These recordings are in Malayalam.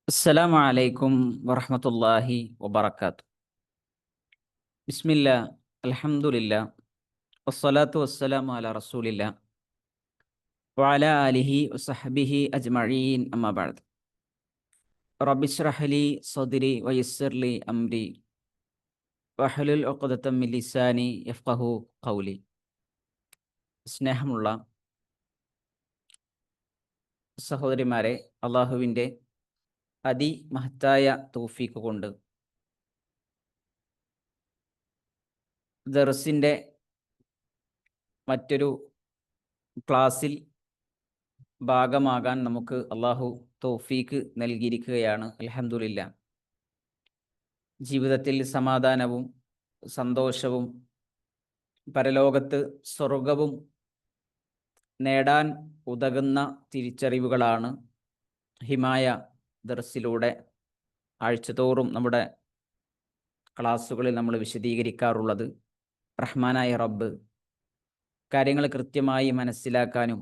അസ്സലാമു അലൈക്കും വറഹ്മത്തുള്ളാഹി വബറകാതുഹു. ബിസ്മില്ലാ, അൽഹംദുലില്ലാ, വസ്സലാത്തു വസ്സലാമു അലാ റസൂലില്ലാ വഅലാ ആലിഹി വസഹ്ബിഹി അജ്മഈൻ, അമ്മാ ബഅദ്. റബ്ബിശ്റഹ് ലി സദ്രി വയസ്സിർ ലി അംരി വഹ്ലുൽ ഉഖ്ദതം മിൻ ലിസാനി യഫ്ഖഹു ഖൗലി. സ്നേഹമുള്ള സഹോദരിമാരെ, അള്ളാഹുവിൻ്റെ അതിമഹത്തായ തൗഫീഖ് കൊണ്ട് ദർസിൻ്റെ മറ്റൊരു ക്ലാസ്സിൽ ഭാഗമാകാൻ നമുക്ക് അള്ളാഹു തൗഫീക്ക് നൽകിയിരിക്കുകയാണ്. അൽഹംദുലില്ലാ. ജീവിതത്തിൽ സമാധാനവും സന്തോഷവും പരലോകത്ത് സ്വർഗവും നേടാൻ ഉതകുന്ന തിരിച്ചറിവുകളാണ് ഹിമായ ദർസിലൂടെ ആഴ്ചതോറും നമ്മുടെ ക്ലാസ്സുകളിൽ നമ്മൾ വിശദീകരിക്കാറുള്ളത്. റഹ്മാനായ റബ്ബ് കാര്യങ്ങൾ കൃത്യമായി മനസ്സിലാക്കാനും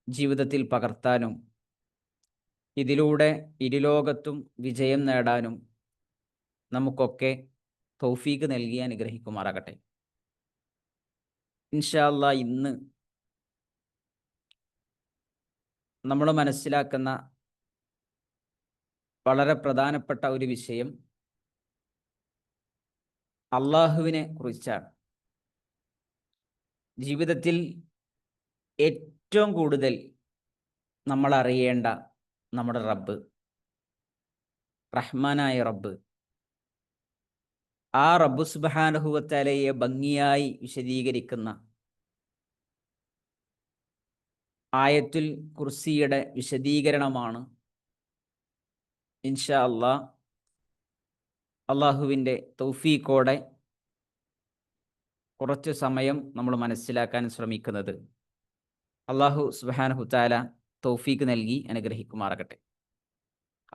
ജീവിതത്തിൽ പകർത്താനും ഇതിലൂടെ ഇരുലോകത്തും വിജയം നേടാനും നമുക്കൊക്കെ തൗഫീക്ക് നൽകി അനുഗ്രഹിക്കുമാറാകട്ടെ. ഇൻഷാ അല്ലാ, ഇന്ന് നമ്മൾ മനസ്സിലാക്കുന്ന വളരെ പ്രധാനപ്പെട്ട ഒരു വിഷയം അള്ളാഹുവിനെ കുറിച്ചാണ്. ജീവിതത്തിൽ ഏറ്റവും കൂടുതൽ നമ്മൾ അറിയേണ്ട നമ്മുടെ റബ്ബ്, റഹ്മാനായ റബ്ബ്, ആ റബ്ബ് സുബ്ഹാനഹു വ തആലയെ ഭംഗിയായി വിശദീകരിക്കുന്ന ആയത്തുൽ കുർസിയുടെ വിശദീകരണമാണ് ഇൻഷാ അല്ലാ അള്ളാഹുവിൻ്റെ തൗഫീഖോടെ കുറച്ച് സമയം നമ്മൾ മനസ്സിലാക്കാൻ ശ്രമിക്കുന്നത്. അള്ളാഹു സുബ്ഹാനഹു തആല തൗഫീഖ് നൽകി അനുഗ്രഹിക്കുമാറാകട്ടെ.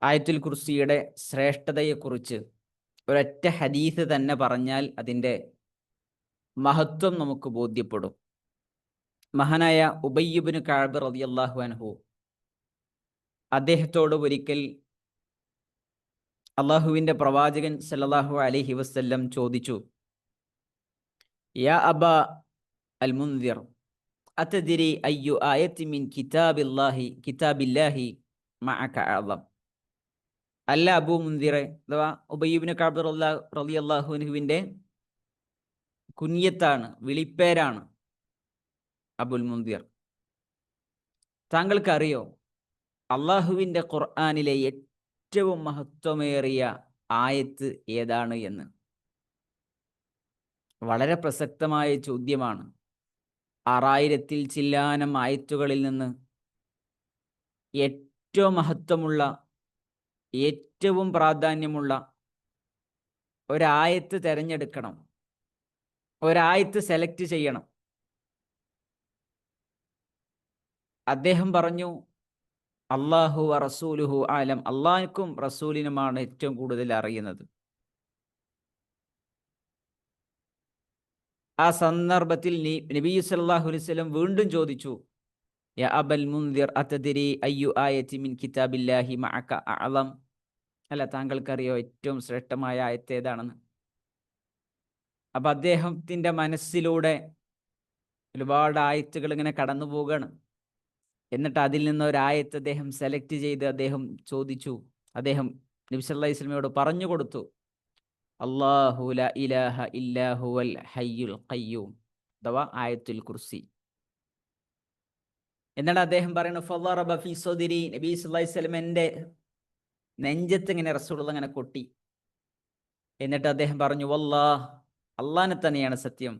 ആയത്തുൽ കുർസിയുടെ ശ്രേഷ്ഠതയെക്കുറിച്ച് ഒരൊറ്റ ഹദീസ് തന്നെ പറഞ്ഞാൽ അതിൻ്റെ മഹത്വം നമുക്ക് ബോധ്യപ്പെടും. മഹാനായ ഉബയ്യ് ഇബ്നു കഅബ് റളിയല്ലാഹു അൻഹു, അദ്ദേഹത്തോട് ഒരിക്കൽ അള്ളാഹുവിൻ്റെ പ്രവാചകൻ സല്ലല്ലാഹു അലൈഹി വസല്ലം ചോദിച്ചു, യാ അബാ അൽ മുൻദിർ അതദ്രി അയ്യു ആയത്തി മിൻ കിതാബില്ലാഹി മഅക അഅ്ളം. അല്ല അബൂ മുൻദിറെ, അഥവാ ഉബയ്യ് ഇബ്നു കഅബ് റളിയല്ലാഹു അൻഹുവിൻ്റെ കുനിയത്താണ്, വിളിപ്പേരാണ് അബുൽ മുൻദിർ. താങ്കൾക്കറിയോ അള്ളാഹുവിൻ്റെ ഖുർആനിലെ ഏറ്റവും മഹത്വമേറിയ ആയത്ത് ഏതാണ് എന്ന്? വളരെ പ്രസക്തമായ ചോദ്യമാണ്. 6000-ൽ ചില്ലാനം ആയത്തുകളിൽ നിന്ന് ഏറ്റവും മഹത്വമുള്ള, ഏറ്റവും പ്രാധാന്യമുള്ള ഒരായത്ത് തിരഞ്ഞെടുക്കണം, ഒരായത്ത് സെലക്ട് ചെയ്യണം. അദ്ദേഹം പറഞ്ഞു, അല്ലാഹു വ റസൂലുഹു ആലം, അള്ളാഹ്ക്കും റസൂലിനുമാണ് ഏറ്റവും കൂടുതൽ അറിയുന്നത്. ആ സന്ദർഭത്തിൽ നബി സല്ലല്ലാഹു അലൈഹി വസല്ലം വീണ്ടും ചോദിച്ചു, യാ അബൽ മുൻദിർ അതദ്രി അയ്യു ആയത്തി മിൻ കിതാബില്ലാഹി മഅക അഅ്ളം. അല്ല, താങ്കൾക്കറിയോ ഏറ്റവും ശ്രേഷ്ഠമായ ആയത്ത് ഏതാണെന്ന്? അപ്പം അദ്ദേഹത്തിൻ്റെ മനസ്സിലൂടെ ഒരുപാട് ആയത്തുകൾ ഇങ്ങനെ കടന്നു പോവുകയാണ്. എന്നിട്ട് അതിൽ നിന്ന് ഒരായത്ത് അദ്ദേഹം സെലക്ട് ചെയ്ത് അദ്ദേഹം ചോദിച്ചു. അദ്ദേഹം നബി സല്ലല്ലാഹു അലൈഹി വസല്ലമയോട് പറഞ്ഞു കൊടുത്തു, അല്ലാഹു ലാ ഇലാഹ ഇല്ലാ ഹുവൽ ഹയ്യുൽ ഖയ്യൂം, അഥവാ ആയത്തുൽ കുർസി. എന്നിട്ട് അദ്ദേഹം പറയുന്നു, ഫളറബ ഫീ സദ്രി, നബി സല്ലല്ലാഹു അലൈഹി വസല്ലം എൻ്റെ നെഞ്ചത്ത് ഇങ്ങനെ റസൂലുള്ളാഹി ഇങ്ങനെ കൊട്ടി. എന്നിട്ട് അദ്ദേഹം പറഞ്ഞു, വല്ലാഹ്, അള്ളാനെ തന്നെയാണ് സത്യം,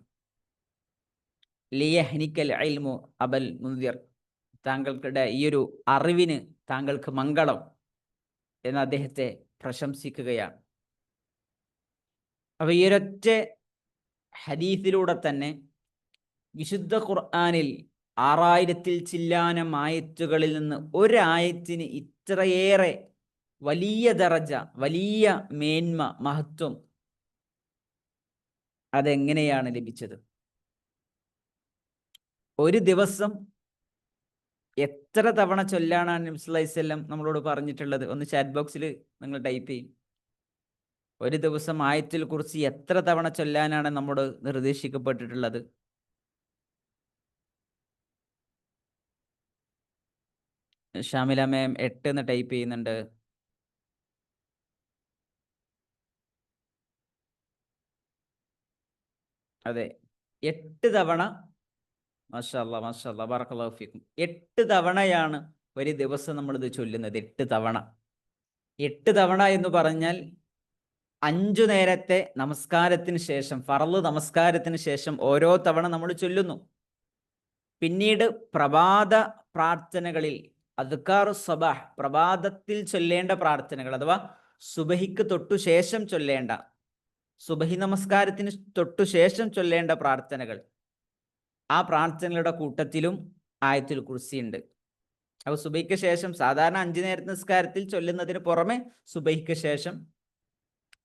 ലിയഹ്നിക്കൽ ഇൽമു അബൽ മുൻദിർ, താങ്കൾക്കുടെ ഈ ഒരു അറിവിന് താങ്കൾക്ക് മംഗളം എന്ന് അദ്ദേഹത്തെ പ്രശംസിക്കുകയാണ്. അപ്പോൾ ഈ ഒരൊറ്റ ഹദീസിലൂടെ തന്നെ വിശുദ്ധ ഖുർആനിൽ 6000-ൽ ചില്ലാനം ആയത്തുകളിൽ നിന്ന് ഒരായത്തിന് ഇത്രയേറെ വലിയ ദറജ, വലിയ മേന്മ, മഹത്വം അതെങ്ങനെയാണ് ലഭിച്ചത്? ഒരു ദിവസം എത്ര തവണ ചൊല്ലാനാണ് നബി സല്ലല്ലാഹു അലൈഹി വസല്ലം നമ്മളോട് പറഞ്ഞിട്ടുള്ളത്? ഒന്ന് ചാറ്റ് ബോക്സിൽ നിങ്ങൾ ടൈപ്പ് ചെയ്യും. ഒരു ദിവസം ആയത്തുൽ കുർസി എത്ര തവണ ചൊല്ലാനാണ് നമ്മോട് നിർദ്ദേശിക്കപ്പെട്ടിട്ടുള്ളത്? ഷാമില മാം 8 എന്ന് ടൈപ്പ് ചെയ്യുന്നുണ്ട്. അതെ, 8 തവണ. മാഷാ അല്ലാ, മാഷാ അല്ലാ, ബറക്കല്ലാഹു ഫീക്കും. 8 തവണയാണ് ഒരു ദിവസം നമ്മളിത് ചൊല്ലുന്നത്. 8 തവണ. 8 തവണ എന്ന് പറഞ്ഞാൽ 5 നേരത്തെ നമസ്കാരത്തിന് ശേഷം, ഫർള് നമസ്കാരത്തിന് ശേഷം ഓരോ തവണ നമ്മൾ ചൊല്ലുന്നു. പിന്നീട് പ്രഭാത പ്രാർത്ഥനകളിൽ അദ്കാറു സബാഹ്, പ്രഭാതത്തിൽ ചൊല്ലേണ്ട പ്രാർത്ഥനകൾ, അഥവാ സുബഹിക്ക് തൊട്ടു ശേഷം ചൊല്ലേണ്ട, സുബഹി നമസ്കാരത്തിന് തൊട്ടു ശേഷം ചൊല്ലേണ്ട പ്രാർത്ഥനകൾ, ആ പ്രാർത്ഥനകളുടെ കൂട്ടത്തിലും ആയത്തുൽ കുർസി ഉണ്ട്. അപ്പോൾ സുബഹിക്ക് ശേഷം സാധാരണ 5 നേരത്തെ നിസ്കാരത്തിൽ ചൊല്ലുന്നതിന് പുറമെ സുബഹിക്ക് ശേഷം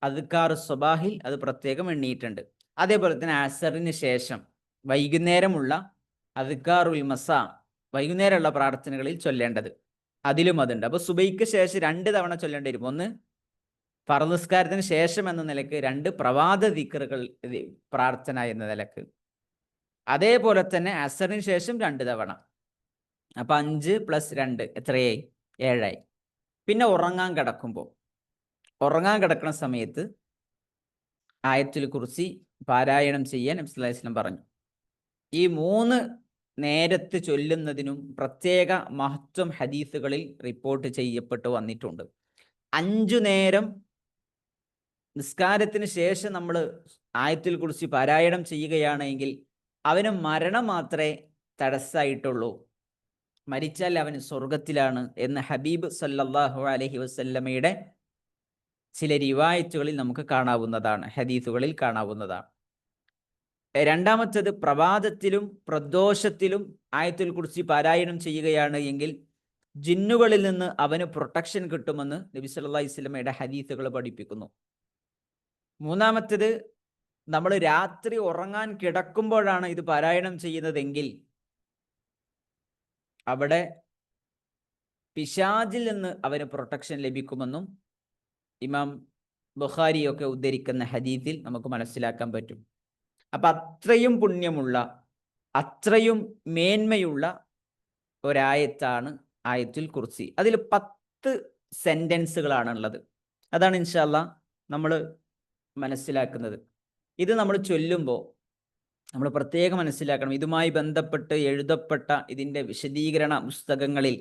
അദ്കാറു സബാഹിൽ അത് പ്രത്യേകം എണ്ണിയിട്ടുണ്ട്. അതേപോലെ തന്നെ അസറിന് ശേഷം വൈകുന്നേരമുള്ള അദ്കാറുൽ മസാ, വൈകുന്നേരമുള്ള പ്രാർത്ഥനകളിൽ ചൊല്ലേണ്ടത്, അതിലും അതുണ്ട്. അപ്പോൾ സുബഹിക്ക് ശേഷം 2 തവണ ചൊല്ലേണ്ടി വരും. ഒന്ന് ഫർള് നിസ്കാരത്തിന് ശേഷം എന്ന നിലക്ക്, 2 പ്രഭാത ദിക്റുകൾ പ്രാർത്ഥന എന്ന നിലക്ക്. അതേപോലെ തന്നെ അസറിന് ശേഷം 2 തവണ. അപ്പം 5 + 2 എത്രയായി? 7 ആയി. പിന്നെ ഉറങ്ങാൻ കിടക്കുന്ന സമയത്ത് ആയത്തുൽ കുർസി പാരായണം ചെയ്യാൻ നബി സല്ലല്ലാഹു അലൈഹി വസല്ലം പറഞ്ഞു. ഈ 3 നേരത്ത് ചൊല്ലുന്നതിനും പ്രത്യേക മഹത്വം ഹദീസുകളിൽ റിപ്പോർട്ട് ചെയ്യപ്പെട്ടു വന്നിട്ടുണ്ട്. 5 നേരം നിസ്കാരത്തിന് ശേഷം നമ്മൾ ആയത്തുൽ കുർസി പാരായണം ചെയ്യുകയാണെങ്കിൽ അവന് മരണം മാത്രമേ തടസ്സമായിട്ടുള്ളൂ, മരിച്ചാൽ അവന് സ്വർഗത്തിലാണ് എന്ന് ഹബീബ് സല്ലല്ലാഹു അലൈഹി വസല്ലമയുടെ ചില റിവായത്തുകളിൽ നമുക്ക് കാണാവുന്നതാണ്, ഹദീസുകളിൽ കാണാവുന്നതാണ്. രണ്ടാമത്തേത്, പ്രഭാതത്തിലും പ്രദോഷത്തിലും ആയത്തുൽ കുർസി പാരായണം ചെയ്യുകയാണ് എങ്കിൽ ജിന്നുകളിൽ നിന്ന് അവന് പ്രൊട്ടക്ഷൻ കിട്ടുമെന്ന് നബി സല്ലല്ലാഹു അലൈഹി വസല്ലമയുടെ ഹദീസുകൾ പഠിപ്പിക്കുന്നു. മൂന്നാമത്തേത്, നമ്മൾ രാത്രി ഉറങ്ങാൻ കിടക്കുമ്പോഴാണ് ഇത് പാരായണം ചെയ്യുന്നതെങ്കിൽ അവിടെ പിശാചിൽ നിന്ന് അവന് പ്രൊട്ടക്ഷൻ ലഭിക്കുമെന്നും ഇമാം ബുഖാരിയൊക്കെ ഉദ്ധരിക്കുന്ന ഹദീസിൽ നമുക്ക് മനസ്സിലാക്കാൻ പറ്റും. അപ്പം അത്രയും പുണ്യമുള്ള, അത്രയും മേന്മയുള്ള ഒരായത്താണ് ആയത്തുൽ കുർസി. അതിൽ 10 സെൻറ്റൻസുകളാണ് ഉള്ളത്. അതാണ് ഇൻഷാ അല്ലാ നമ്മൾ മനസ്സിലാക്കുന്നത്. ഇത് നമ്മൾ ചൊല്ലുമ്പോൾ നമ്മൾ പ്രത്യേകം മനസ്സിലാക്കണം, ഇതുമായി ബന്ധപ്പെട്ട് എഴുതപ്പെട്ട ഇതിൻ്റെ വിശദീകരണ പുസ്തകങ്ങളിൽ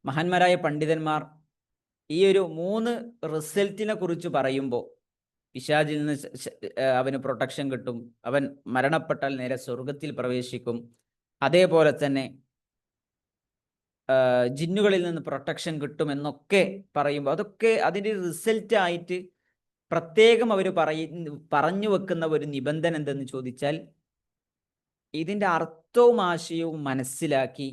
മഹാന്മാരായ പണ്ഡിതന്മാർ ഈ ഒരു 3 റിസൾട്ടിനെ കുറിച്ച് പറയുമ്പോൾ, പിശാചിൽ നിന്ന് അവന് പ്രൊട്ടക്ഷൻ കിട്ടും, അവൻ മരണപ്പെട്ടാൽ നേരെ സ്വർഗത്തിൽ പ്രവേശിക്കും, അതേപോലെ തന്നെ ജിന്നുകളിൽ നിന്ന് പ്രൊട്ടക്ഷൻ കിട്ടുമെന്നൊക്കെ പറയുമ്പോൾ അതൊക്കെ അതിൻ്റെ റിസൾട്ട് ആയിട്ട് പ്രത്യേകം അവർ പറഞ്ഞു വെക്കുന്ന ഒരു നിബന്ധന എന്തെന്ന് ചോദിച്ചാൽ, ഇതിൻ്റെ അർത്ഥവും ആശയവും മനസ്സിലാക്കി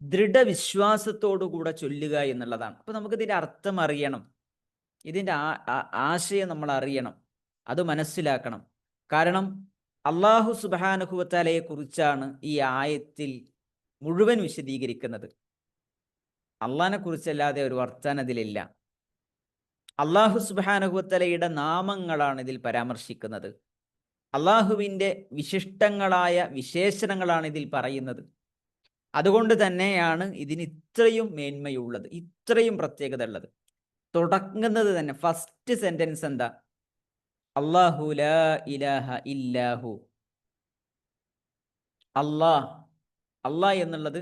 ദൃഢവിശ്വാസത്തോടുകൂടെ ചൊല്ലുക എന്നുള്ളതാണ്. അപ്പോൾ നമുക്കിതിൻ്റെ അർത്ഥം അറിയണം, ഇതിൻ്റെ ആശയം നമ്മൾ അറിയണം, അത് മനസ്സിലാക്കണം. കാരണം അള്ളാഹു സുബ്ഹാനഹു വ തആലയെ കുറിച്ചാണ് ഈ ആയത്തിൽ മുഴുവൻ വിശദീകരിക്കുന്നത്. അള്ളാഹിനെ കുറിച്ചല്ലാതെ ഒരു വർത്താനം അതിലില്ല. അള്ളാഹു സുബ്ഹാനഹു വ തആലയുടെ നാമങ്ങളാണ് ഇതിൽ പരാമർശിക്കുന്നത്. അള്ളാഹുവിൻ്റെ വിശിഷ്ടങ്ങളായ വിശേഷണങ്ങളാണ് ഇതിൽ പറയുന്നത്. അതുകൊണ്ട് തന്നെയാണ് ഇതിന് ഇത്രയും മേന്മയുള്ളത്, ഇത്രയും പ്രത്യേകത ഉള്ളത്. തുടങ്ങുന്നത് തന്നെ ഫസ്റ്റ് സെന്റൻസ് എന്താ? അല്ലാഹു ലാ ഇലാഹ ഇല്ലാഹു. അല്ലാഹ് എന്നുള്ളത്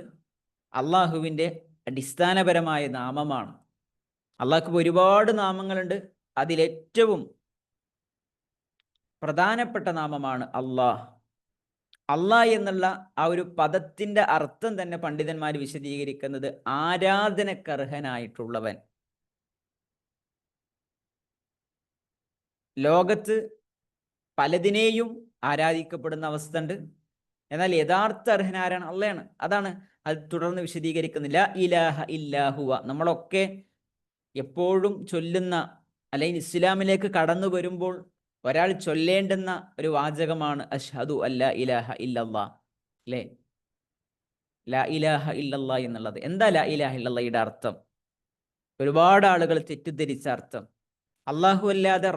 അള്ളാഹുവിൻ്റെ അടിസ്ഥാനപരമായ നാമമാണ്. അള്ളാഹ്ക്ക് ഒരുപാട് നാമങ്ങളുണ്ട്. അതിലേറ്റവും പ്രധാനപ്പെട്ട നാമമാണ് അല്ലാഹ്. അല്ലാഹ് എന്നുള്ള ആ ഒരു പദത്തിൻ്റെ അർത്ഥം തന്നെ പണ്ഡിതന്മാർ വിശദീകരിക്കുന്നത് ആരാധനക്കർഹനായിട്ടുള്ളവൻ. ലോകത്ത് പലതിനെയും ആരാധിക്കപ്പെടുന്ന അവസ്ഥ ഉണ്ട്, എന്നാൽ യഥാർത്ഥ അർഹനാരാണ്? അള്ളയാണ്. അതാണ് അത് തുടർന്ന് വിശദീകരിക്കുന്നില്ല. ഇലാഹ ഇല്ലാഹുവ. നമ്മളൊക്കെ എപ്പോഴും ചൊല്ലുന്ന, അല്ലെങ്കിൽ ഇസ്ലാമിലേക്ക് കടന്നു വരുമ്പോൾ ഒരാൾ ചൊല്ലേണ്ടുന്ന ഒരു വാചകമാണ് അഷ്ഹദു അല്ലാ ഇലാഹ ഇല്ലല്ലാഹ്, അല്ലേ? ലാ ഇലാഹ ഇല്ലല്ലാ എന്നുള്ളത്. എന്താ ലാ ഇലാഹ ഇല്ലല്ലയുടെ അർത്ഥം? ഒരുപാട് ആളുകൾ തെറ്റിദ്ധരിച്ച അർത്ഥം അല്ലാഹു അല്ലാതെ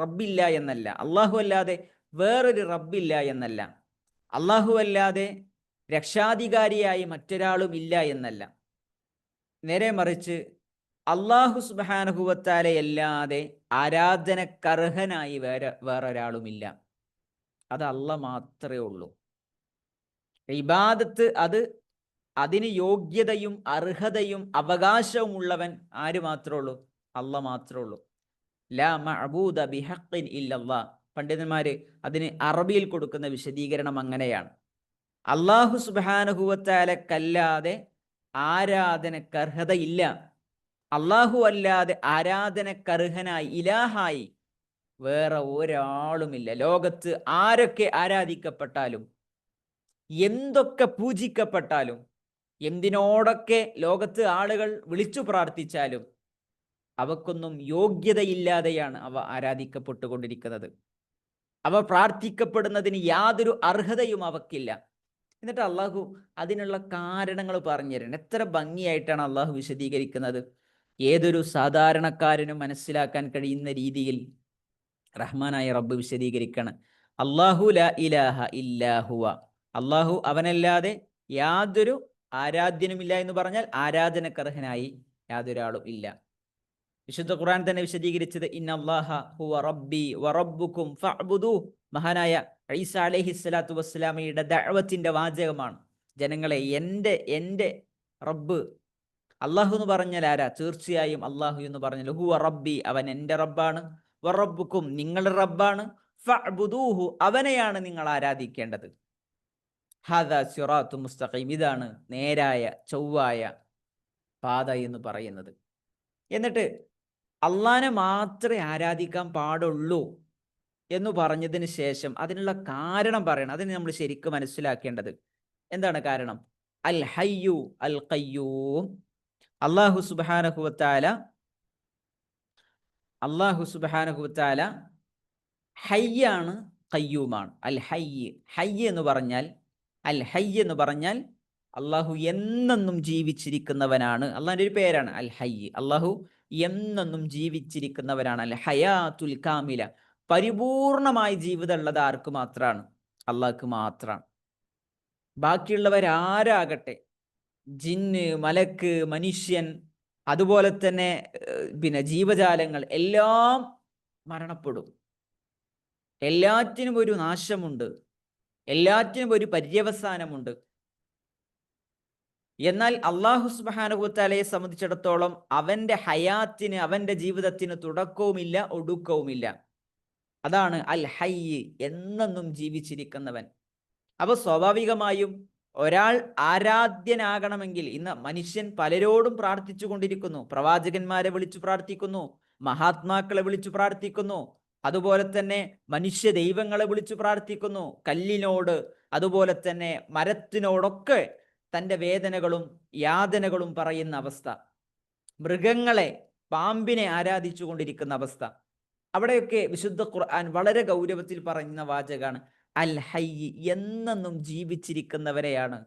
റബ്ബില്ല എന്നല്ല, അല്ലാഹു അല്ലാതെ വേറൊരു റബ്ബില്ല എന്നല്ല, അല്ലാഹു അല്ലാതെ രക്ഷാധികാരിയായി മറ്റൊരാളും ഇല്ല എന്നല്ല. നേരെ മറിച്ച് അല്ലാഹു സുബ്ഹാനഹു വ തആലയല്ലാതെ ആരാധനക്കർഹനായി വേറൊരാളുമില്ല. അത് അല്ലാഹ് മാത്രമേ ഉള്ളൂ. ഇബാദത്ത് അതിന് യോഗ്യതയും അർഹതയും അവകാശവും ഉള്ളവൻ ആര് മാത്രമേ ഉള്ളൂ? അല്ലാഹ് മാത്രമേ ഉള്ളൂ. ലാ മഅബൂദ ബിഹഖ്ഇൻ ഇല്ലല്ലാഹ്. പണ്ഡിതന്മാര് അതിന് അറബിയിൽ കൊടുക്കുന്ന വിശദീകരണം അങ്ങനെയാണ്. അല്ലാഹു സുബ്ഹാനഹു വ തആലക്കല്ലാതെ ആരാധനക്കർഹതയില്ല. അല്ലാഹു അല്ലാതെ ആരാധനക്കർഹനായി ഇലാഹായി വേറെ ഒരാളുമില്ല. ലോകത്ത് ആരൊക്കെ ആരാധിക്കപ്പെട്ടാലും, എന്തൊക്കെ പൂജിക്കപ്പെട്ടാലും, എന്തിനോടൊക്കെ ലോകത്ത് ആളുകൾ വിളിച്ചു പ്രാർത്ഥിച്ചാലും അവക്കൊന്നും യോഗ്യതയില്ലാതെയാണ് അവ ആരാധിക്കപ്പെട്ടുകൊണ്ടിരിക്കുന്നത്. അവ പ്രാർത്ഥിക്കപ്പെടുന്നതിന് യാതൊരു അർഹതയും അവക്കില്ല. എന്നിട്ട് അള്ളാഹു അതിനുള്ള കാരണങ്ങൾ പറഞ്ഞു തരണം. എത്ര ഭംഗിയായിട്ടാണ് അള്ളാഹു വിശദീകരിക്കുന്നത്. ഏതൊരു സാധാരണക്കാരനും മനസ്സിലാക്കാൻ കഴിയുന്ന രീതിയിൽ റഹ്മാനായ റബ്ബ് വിശദീകരിക്കണം. അല്ലാഹു ലാ ഇലാഹ ഇല്ലാഹുവ. അള്ളാഹു അവനല്ലാതെ യാതൊരു ആരാധ്യനുമില്ല എന്ന് പറഞ്ഞാൽ ആരാധനക്കർഹനായി യാതൊരാളും ഇല്ല. വിശുദ്ധ ഖുർആൻ തന്നെ വിശദീകരിച്ചത് ഇന്നല്ലാഹ ഹുവ റബ്ബി വ റബ്ബുക്കും ഫഅ്ബുദൂ. മഹാനായ ഈസ അലൈഹിസ്സലാത്തു വസ്സലാമയുടെ ദഅവത്തിന്റെ വാചകമാണ്. ജനങ്ങളെ, എൻ്റെ റബ്ബ് അള്ളാഹു എന്ന് പറഞ്ഞാൽ ആരാ? തീർച്ചയായും അള്ളാഹു എന്ന് പറഞ്ഞാൽ ഹുവ റബ്ബി, അവൻ എൻ്റെ റബ്ബാണ്, വ റബ്ബുക്കും, നിങ്ങളുടെ റബ്ബാണ്, ഫഅ്ബുദൂഹു, അവനെയാണ് നിങ്ങൾ ആരാധിക്കേണ്ടത്. ഹാദാ സിറാത്തും മുസ്തഖീം, ഇതാണ് നേരായ ചൊവ്വായ പാത എന്ന് പറയുന്നത്. എന്നിട്ട് അള്ളാനെ മാത്രമേ ആരാധിക്കാൻ പാടുള്ളൂ എന്ന് പറഞ്ഞതിന് ശേഷം അതിനുള്ള കാരണം പറയണം. അതിന് നമ്മൾ ശരിക്കും മനസ്സിലാക്കേണ്ടത് എന്താണ് കാരണം? അൽ ഹയ്യു അൽ ഖയ്യൂം. അല്ലാഹു സുബ്ഹാനഹു വ തആല ഹയ്യാണ്, ഖയ്യൂമാണ്. ഹയ്യ് എന്ന് പറഞ്ഞാൽ അള്ളാഹു എന്നെന്നും ജീവിച്ചിരിക്കുന്നവനാണ്. അള്ളാഹിന്റെ ഒരു പേരാണ് അൽ ഹയ്യ്. അള്ളാഹു എന്നെന്നും ജീവിച്ചിരിക്കുന്നവനാണ്. അൽ ഹയാത്തുൽ കാമില, പരിപൂർണമായ ജീവിതം ഉള്ളത് ആർക്ക് മാത്രമാണ്? അള്ളാഹ്ക്ക് മാത്രമാണ്. ബാക്കിയുള്ളവരാരാകട്ടെ, ജിന്ന്, മലക്ക്, മനുഷ്യൻ, അതുപോലെ തന്നെ ജീവജാലങ്ങൾ എല്ലാം മരണപ്പെടും. എല്ലാറ്റിനും ഒരു നാശമുണ്ട്, എല്ലാറ്റിനും ഒരു പര്യവസാനമുണ്ട്. എന്നാൽ അല്ലാഹു സുബ്ഹാനഹു വ തആലയെ സംബന്ധിച്ചിടത്തോളം അവന്റെ ഹയാത്തിന്, അവന്റെ ജീവിതത്തിന് തുടക്കവുമില്ല ഒടുക്കവുമില്ല. അതാണ് അൽ ഹയ്യ്, എന്നെന്നും ജീവിച്ചിരിക്കുന്നവൻ. അപ്പോൾ സ്വാഭാവികമായും ഒരാൾ ആരാധ്യനാകണമെങ്കിൽ, ഇന്ന് മനുഷ്യൻ പലരോടും പ്രാർത്ഥിച്ചു കൊണ്ടിരിക്കുന്നു. പ്രവാചകന്മാരെ വിളിച്ചു പ്രാർത്ഥിക്കുന്നു, മഹാത്മാക്കളെ വിളിച്ചു പ്രാർത്ഥിക്കുന്നു, അതുപോലെ തന്നെ മനുഷ്യ ദൈവങ്ങളെ വിളിച്ചു പ്രാർത്ഥിക്കുന്നു, കല്ലിനോട്, അതുപോലെ തന്നെ മരത്തിനോടൊക്കെ തൻ്റെ വേദനകളും യാതനകളും പറയുന്ന അവസ്ഥ, മൃഗങ്ങളെ, പാമ്പിനെ ആരാധിച്ചു കൊണ്ടിരിക്കുന്ന അവസ്ഥ. അവിടെയൊക്കെ വിശുദ്ധ ഖുർആൻ വളരെ ഗൗരവത്തിൽ പറയുന്ന വാചകാണ് അൽ ഹയ്യ്, എന്നെന്നും ജീവിച്ചിരിക്കുന്നവരെയാണ്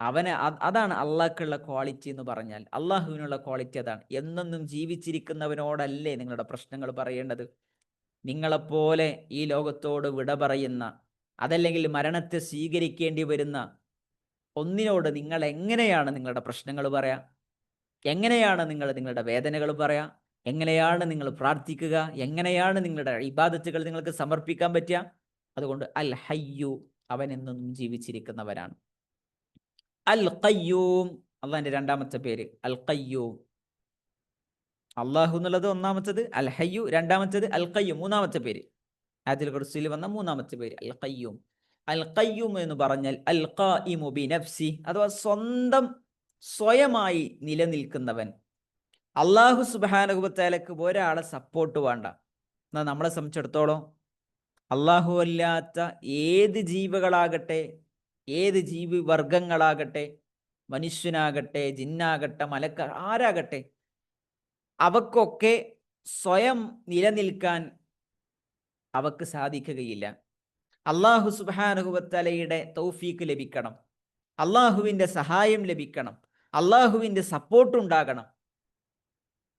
അവനെ. അതാണ് അള്ളാഹ്ക്കുള്ള ക്വാളിറ്റി എന്ന് പറഞ്ഞാൽ. അള്ളാഹുവിനുള്ള ക്വാളിറ്റി അതാണ്. എന്നെന്നും ജീവിച്ചിരിക്കുന്നവനോടല്ലേ നിങ്ങളുടെ പ്രശ്നങ്ങൾ പറയേണ്ടത്? നിങ്ങളെപ്പോലെ ഈ ലോകത്തോട് വിട പറയുന്ന, അതല്ലെങ്കിൽ മരണത്തെ സ്വീകരിക്കേണ്ടി വരുന്ന ഒന്നിനോട് നിങ്ങൾ എങ്ങനെയാണ് നിങ്ങളുടെ പ്രശ്നങ്ങൾ പറയാ? എങ്ങനെയാണ് നിങ്ങളുടെ വേദനകൾ പറയാ? എങ്ങനെയാണ് നിങ്ങൾ പ്രാർത്ഥിക്കുക? എങ്ങനെയാണ് നിങ്ങളുടെ ഇബാദത്തുകൾ നിങ്ങൾക്ക് സമർപ്പിക്കാൻ പറ്റുക? അതുകൊണ്ട് അൽ ഹയ്യു, അവൻ എന്നും ജീവിച്ചിരിക്കുന്നവരാണ്. അൽ ഖയ്യൂം, അള്ളാഹിന്റെ രണ്ടാമത്തെ പേര് അൽ ഖയ്യൂം. അള്ളാഹു എന്നുള്ളത് ഒന്നാമത്തത്, അൽ ഹയ്യു രണ്ടാമത്തത്, അൽ ഖയ്യൂം മൂന്നാമത്തെ പേര്. ആയത്തുൽ കുർസിയിൽ വന്ന മൂന്നാമത്തെ പേര് അൽ ഖയ്യൂം. അൽ ഖയ്യൂം എന്ന് പറഞ്ഞാൽ അൽ ഖായിമു ബിനഫ്സി, അഥവാ സ്വയമായി നിലനിൽക്കുന്നവൻ. അള്ളാഹു സുബ്ഹാനഹു വ തആലക്ക് ഒരാളെ സപ്പോർട്ട് വേണ്ട. എന്നാൽ നമ്മളെ സംബന്ധിച്ചിടത്തോളം അള്ളാഹു അല്ലാത്ത ഏത് ജീവികളാകട്ടെ, ഏത് ജീവി വർഗങ്ങളാകട്ടെ, മനുഷ്യനാകട്ടെ, ജിന്നാകട്ടെ, മലക്ക ആരാകട്ടെ, അവക്കൊക്കെ സ്വയം നിലനിൽക്കാൻ അവക്ക് സാധിക്കുകയില്ല. അള്ളാഹു സുബ്ഹാനഹു വ തആലയുടെ തൗഫീക്ക് ലഭിക്കണം, അള്ളാഹുവിൻ്റെ സഹായം ലഭിക്കണം, അള്ളാഹുവിൻ്റെ സപ്പോർട്ട് ഉണ്ടാകണം.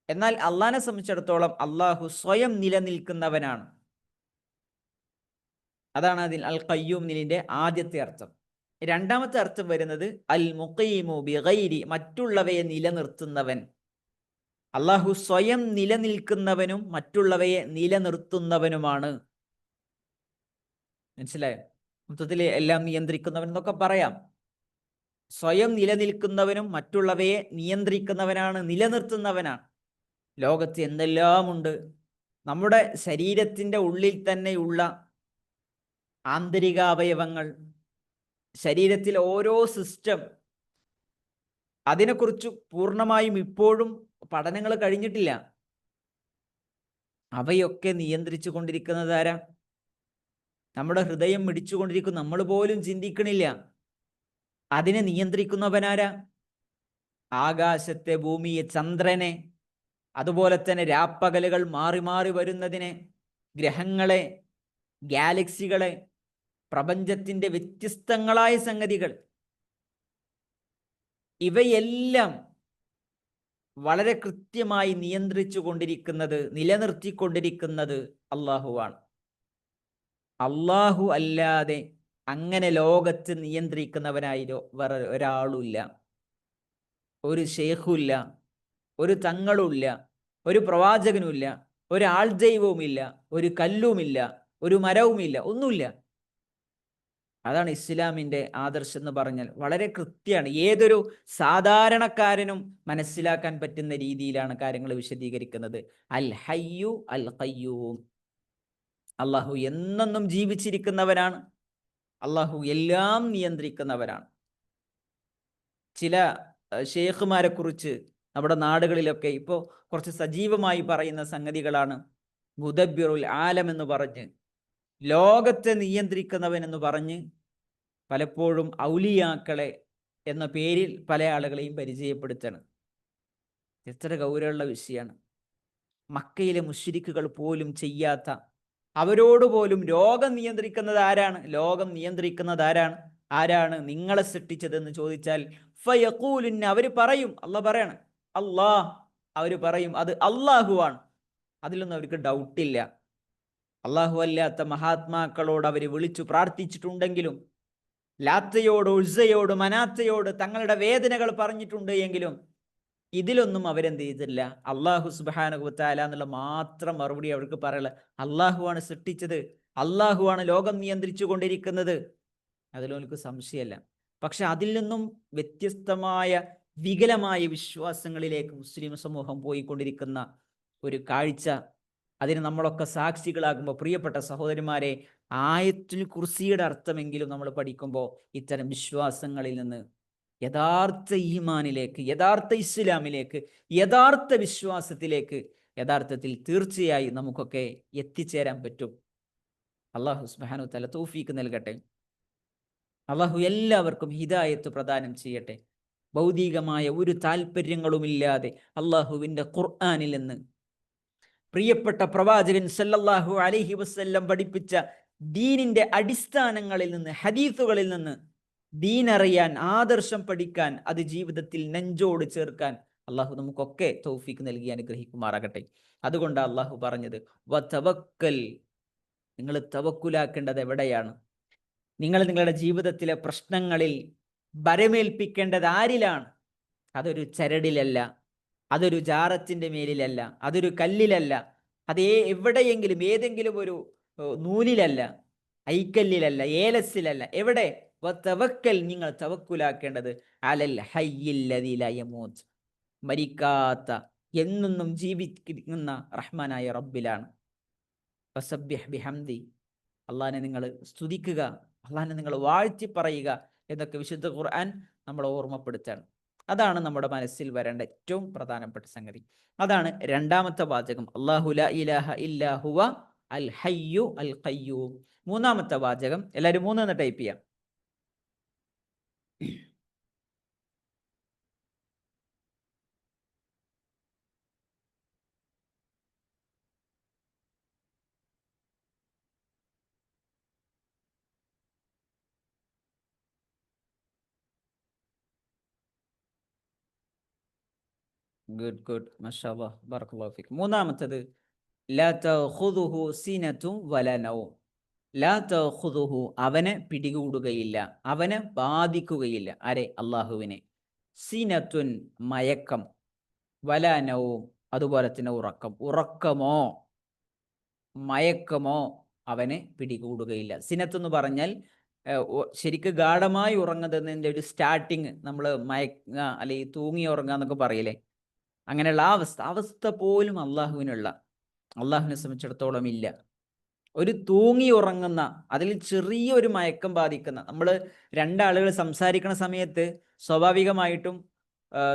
എന്നാൽ അള്ളാഹിനെ സംബന്ധിച്ചിടത്തോളം അള്ളാഹു സ്വയം നിലനിൽക്കുന്നവനാണ്. അതാണ് അതിൽ അൽ ഖയ്യൂം നിലിൻ്റെ ആദ്യത്തെ അർത്ഥം. രണ്ടാമത്തെ അർത്ഥം വരുന്നത് അൽ മുഖീമു ബിഗൈരി, മറ്റുള്ളവയെ നിലനിർത്തുന്നവൻ. അള്ളാഹു സ്വയം നിലനിൽക്കുന്നവനും മറ്റുള്ളവയെ നിലനിർത്തുന്നവനുമാണ്. മനസ്സിലായോ? മൊത്തത്തിൽ എല്ലാം നിയന്ത്രിക്കുന്നവൻ എന്നൊക്കെ പറയാം. സ്വയം നിലനിൽക്കുന്നവനും മറ്റുള്ളവയെ നിയന്ത്രിക്കുന്നവനാണ്, നിലനിർത്തുന്നവനാണ്. ലോകത്ത് എന്തെല്ലാമുണ്ട്. നമ്മുടെ ശരീരത്തിൻ്റെ ഉള്ളിൽ തന്നെയുള്ള ആന്തരികാവയവങ്ങൾ, ശരീരത്തിൽ ഓരോ സിസ്റ്റം, അതിനെക്കുറിച്ച് പൂർണ്ണമായും ഇപ്പോഴും പഠനങ്ങൾ കഴിഞ്ഞിട്ടില്ല. അവയൊക്കെ നിയന്ത്രിച്ചു കൊണ്ടിരിക്കുന്നത് ആരാ? നമ്മുടെ ഹൃദയം മിടിച്ചുകൊണ്ടിരിക്കും, നമ്മൾ പോലും ചിന്തിക്കണില്ല. അതിനെ നിയന്ത്രിക്കുന്നവനാരാ? ആകാശത്തെ, ഭൂമിയെ, ചന്ദ്രനെ, അതുപോലെ തന്നെ രാപ്പകലുകൾ മാറി മാറി വരുന്നതിനെ, ഗ്രഹങ്ങളെ, ഗാലക്സികളെ, പ്രപഞ്ചത്തിൻ്റെ വ്യത്യസ്തങ്ങളായ സംഗതികൾ, ഇവയെല്ലാം വളരെ കൃത്യമായി നിയന്ത്രിച്ചു കൊണ്ടിരിക്കുന്നത്, നിലനിർത്തിക്കൊണ്ടിരിക്കുന്നത് അള്ളാഹുവാണ്. അള്ളാഹു അല്ലാതെ അങ്ങനെ ലോകത്ത് നിയന്ത്രിക്കുന്നവനായി വേറെ ഒരാളുമില്ല. ഒരു ശേഖുമില്ല, ഒരു തങ്ങളുമില്ല, ഒരു പ്രവാചകനുമില്ല, ഒരു ആൾ ദൈവവുമില്ല, ഒരു കല്ലുമില്ല, ഒരു മരവുമില്ല, ഒന്നുമില്ല. അതാണ് ഇസ്ലാമിൻ്റെ ആദർശം എന്ന് പറഞ്ഞാൽ. വളരെ കൃത്യമാണ്. ഏതൊരു സാധാരണക്കാരനും മനസ്സിലാക്കാൻ പറ്റുന്ന രീതിയിലാണ് കാര്യങ്ങൾ വിശദീകരിക്കുന്നത്. അൽ ഹയ്യു അൽ ഖയ്യൂം. അള്ളാഹു എന്നെന്നും ജീവിച്ചിരിക്കുന്നവനാണ്. അള്ളാഹു എല്ലാം നിയന്ത്രിക്കുന്നവരാണ്. ചില ഷേഖുമാരെ കുറിച്ച് നമ്മുടെ നാടുകളിലൊക്കെ ഇപ്പോൾ കുറച്ച് സജീവമായി പറയുന്ന സംഗതികളാണ്. മുദബ്ബിറുൽ ആലം എന്ന് പറഞ്ഞ്, ലോകത്തെ നിയന്ത്രിക്കുന്നവൻ എന്ന് പറഞ്ഞ് പലപ്പോഴും ഔലിയാക്കളെ എന്ന പേരിൽ പല ആളുകളെയും പരിചയപ്പെടുത്തണം. എത്ര ഗൗരവമുള്ള വിഷയമാണ്. മക്കയിലെ മുശ്രിക്കുകൾ പോലും ചെയ്യാത്ത, അവരോട് പോലും ലോകം നിയന്ത്രിക്കുന്നത് ആരാണ്? ലോകം നിയന്ത്രിക്കുന്നത് ആരാണ്? ആരാണ് നിങ്ങളെ സൃഷ്ടിച്ചതെന്ന് ചോദിച്ചാൽ ഫയഖൂലുന്ന, അവർ പറയും, അള്ളാഹ് പറയാണ്, അള്ളാഹ്, അവർ പറയും അത് അള്ളാഹുവാണ്. അതിലൊന്നും അവർക്ക് ഡൗട്ടില്ല. അള്ളാഹു അല്ലാത്ത മഹാത്മാക്കളോട് അവർ വിളിച്ചു പ്രാർത്ഥിച്ചിട്ടുണ്ടെങ്കിലും, ലാത്തയോട്, ഉസ്സയോട്, മനാത്തയോട് തങ്ങളുടെ വേദനകൾ പറഞ്ഞിട്ടുണ്ട് എങ്കിലും ഇതിലൊന്നും അവരെന്ത് ചെയ്തില്ല. അള്ളാഹു സുബ്ഹാനഹു വ തആല എന്നുള്ള മാത്രം മറുപടി അവർക്ക് പറയല. അള്ളാഹുവാണ് സൃഷ്ടിച്ചത്, അള്ളാഹുവാണ് ലോകം നിയന്ത്രിച്ചു കൊണ്ടിരിക്കുന്നത്. അതിലൊന്നും സംശയമല്ല. പക്ഷെ അതിൽ നിന്നും വ്യത്യസ്തമായ വികലമായ വിശ്വാസങ്ങളിലേക്ക് മുസ്ലിം സമൂഹം പോയിക്കൊണ്ടിരിക്കുന്ന ഒരു കാഴ്ച, അതിന് നമ്മളൊക്കെ സാക്ഷികളാകുമ്പോൾ, പ്രിയപ്പെട്ട സഹോദരിമാരെ, ആയത്തുൽ കുർസിയുടെ അർത്ഥമെങ്കിലും നമ്മൾ പഠിക്കുമ്പോൾ ഇത്തരം വിശ്വാസങ്ങളിൽ നിന്ന് യഥാർത്ഥ ഈമാനിലേക്ക്, യഥാർത്ഥ ഇസ്ലാമിലേക്ക്, യഥാർത്ഥ വിശ്വാസത്തിലേക്ക് യഥാർത്ഥത്തിൽ തീർച്ചയായും നമുക്കൊക്കെ എത്തിച്ചേരാൻ പറ്റും. അള്ളാഹു സുബ്ഹാനഹു വ തആല തൗഫീക്ക് നൽകട്ടെ. അള്ളാഹു എല്ലാവർക്കും ഹിദായത്ത് പ്രദാനം ചെയ്യട്ടെ. ഭൗതികമായ ഒരു താല്പര്യങ്ങളുമില്ലാതെ അള്ളാഹുവിൻ്റെ ഖുർആനിൽ നിന്ന്, പ്രിയപ്പെട്ട പ്രവാചകൻ സല്ലല്ലാഹു അലൈഹി വസല്ലം പഠിപ്പിച്ച ദീനിൻ്റെ അടിസ്ഥാനങ്ങളിൽ നിന്ന്, ഹദീസുകളിൽ നിന്ന് ദീനറിയാൻ, ആദർശം പഠിക്കാൻ, അത് ജീവിതത്തിൽ നെഞ്ചോട് ചേർക്കാൻ അള്ളാഹു നമുക്കൊക്കെ തൗഫീക്ക് നൽകി അനുഗ്രഹിക്കുമാറാകട്ടെ. അതുകൊണ്ട് അള്ളാഹു പറഞ്ഞത് വതവക്കൽ, നിങ്ങൾ തവക്കുലാക്കേണ്ടത് എവിടെയാണ്? നിങ്ങൾ നിങ്ങളുടെ ജീവിതത്തിലെ പ്രശ്നങ്ങളിൽ ബരമേൽപ്പിക്കേണ്ടത് ആരിലാണ്? അതൊരു ചരടിലല്ല, അതൊരു ജാറത്തിൻ്റെ മേലിലല്ല, അതൊരു കല്ലിലല്ല, അതേ എവിടെയെങ്കിലും ഏതെങ്കിലും ഒരു നൂലിലല്ല, ഐക്കല്ലിലല്ല, ഏലസിലല്ല. എവിടെ? വതവക്കൽ, നിങ്ങൾ തവക്കുലാക്കേണ്ടത് അലൽ ഹയ്യിൽ ലദീ ലാ യമൂത്ത്, മരിക്കാത്ത എന്നെന്നും ജീവിക്കുന്ന റഹ്മാനായ റബ്ബിലാണ്. ഫസബ്ബിഹ് ബിഹംദി, അള്ളാഹിനെ നിങ്ങൾ സ്തുതിക്കുക, അള്ളാഹിനെ നിങ്ങൾ വാഴ്ത്തി പറയുക എന്നൊക്കെ വിശുദ്ധ ഖുർആൻ നമ്മളെ ഓർമ്മപ്പെടുത്താണ്. അതാണ് നമ്മുടെ മനസ്സിൽ വരേണ്ട ഏറ്റവും പ്രധാനപ്പെട്ട സംഗതി. അതാണ് രണ്ടാമത്തെ വാചകം, അല്ലാഹു ലാ ഇലാഹ ഇല്ലാ ഹുവ അൽ ഹയ്യു അൽ ഖയ്യൂം. മൂന്നാമത്തെ വാചകം, എല്ലാവരും മൂന്നെന്ന് ടൈപ്പ് ചെയ്യാം. ഗുഡ് ഗുഡ് മാഷാഅല്ലാഹ് ബറകല്ലാഹു ഫീക്. മൂന്നാമത്തത് ലാ തഖുദുഹു സിനതും വലാ നൗം. ലാ തഖുദുഹു അവനെ പിടികൂടുകയില്ല, അവനെ ബാധിക്കുകയില്ല. ആരെ? അള്ളാഹുവിനെ. സിനത്തുൻ മയക്കം, വലാ നൗം അതുപോലെ തന്നെ ഉറക്കം. ഉറക്കമോ മയക്കമോ അവനെ പിടികൂടുകയില്ല. സിനത്ത് എന്ന് പറഞ്ഞാൽ ശരിക്ക് ഗാഠമായി ഉറങ്ങുന്നതിൻ്റെ ഒരു സ്റ്റാർട്ടിങ് നമ്മൾ മയങ്ങ അല്ലെങ്കിൽ തൂങ്ങി ഉറങ്ങുക എന്നൊക്കെ പറയില്ലേ, അങ്ങനെയുള്ള ആ അവസ്ഥ പോലും അള്ളാഹുവിനെ സംബന്ധിച്ചിടത്തോളം ഇല്ല. ഒരു തൂങ്ങി ഉറങ്ങുന്ന, അതിൽ ചെറിയൊരു മയക്കം ബാധിക്കുന്ന, നമ്മൾ രണ്ടാളുകൾ സംസാരിക്കുന്ന സമയത്ത് സ്വാഭാവികമായിട്ടും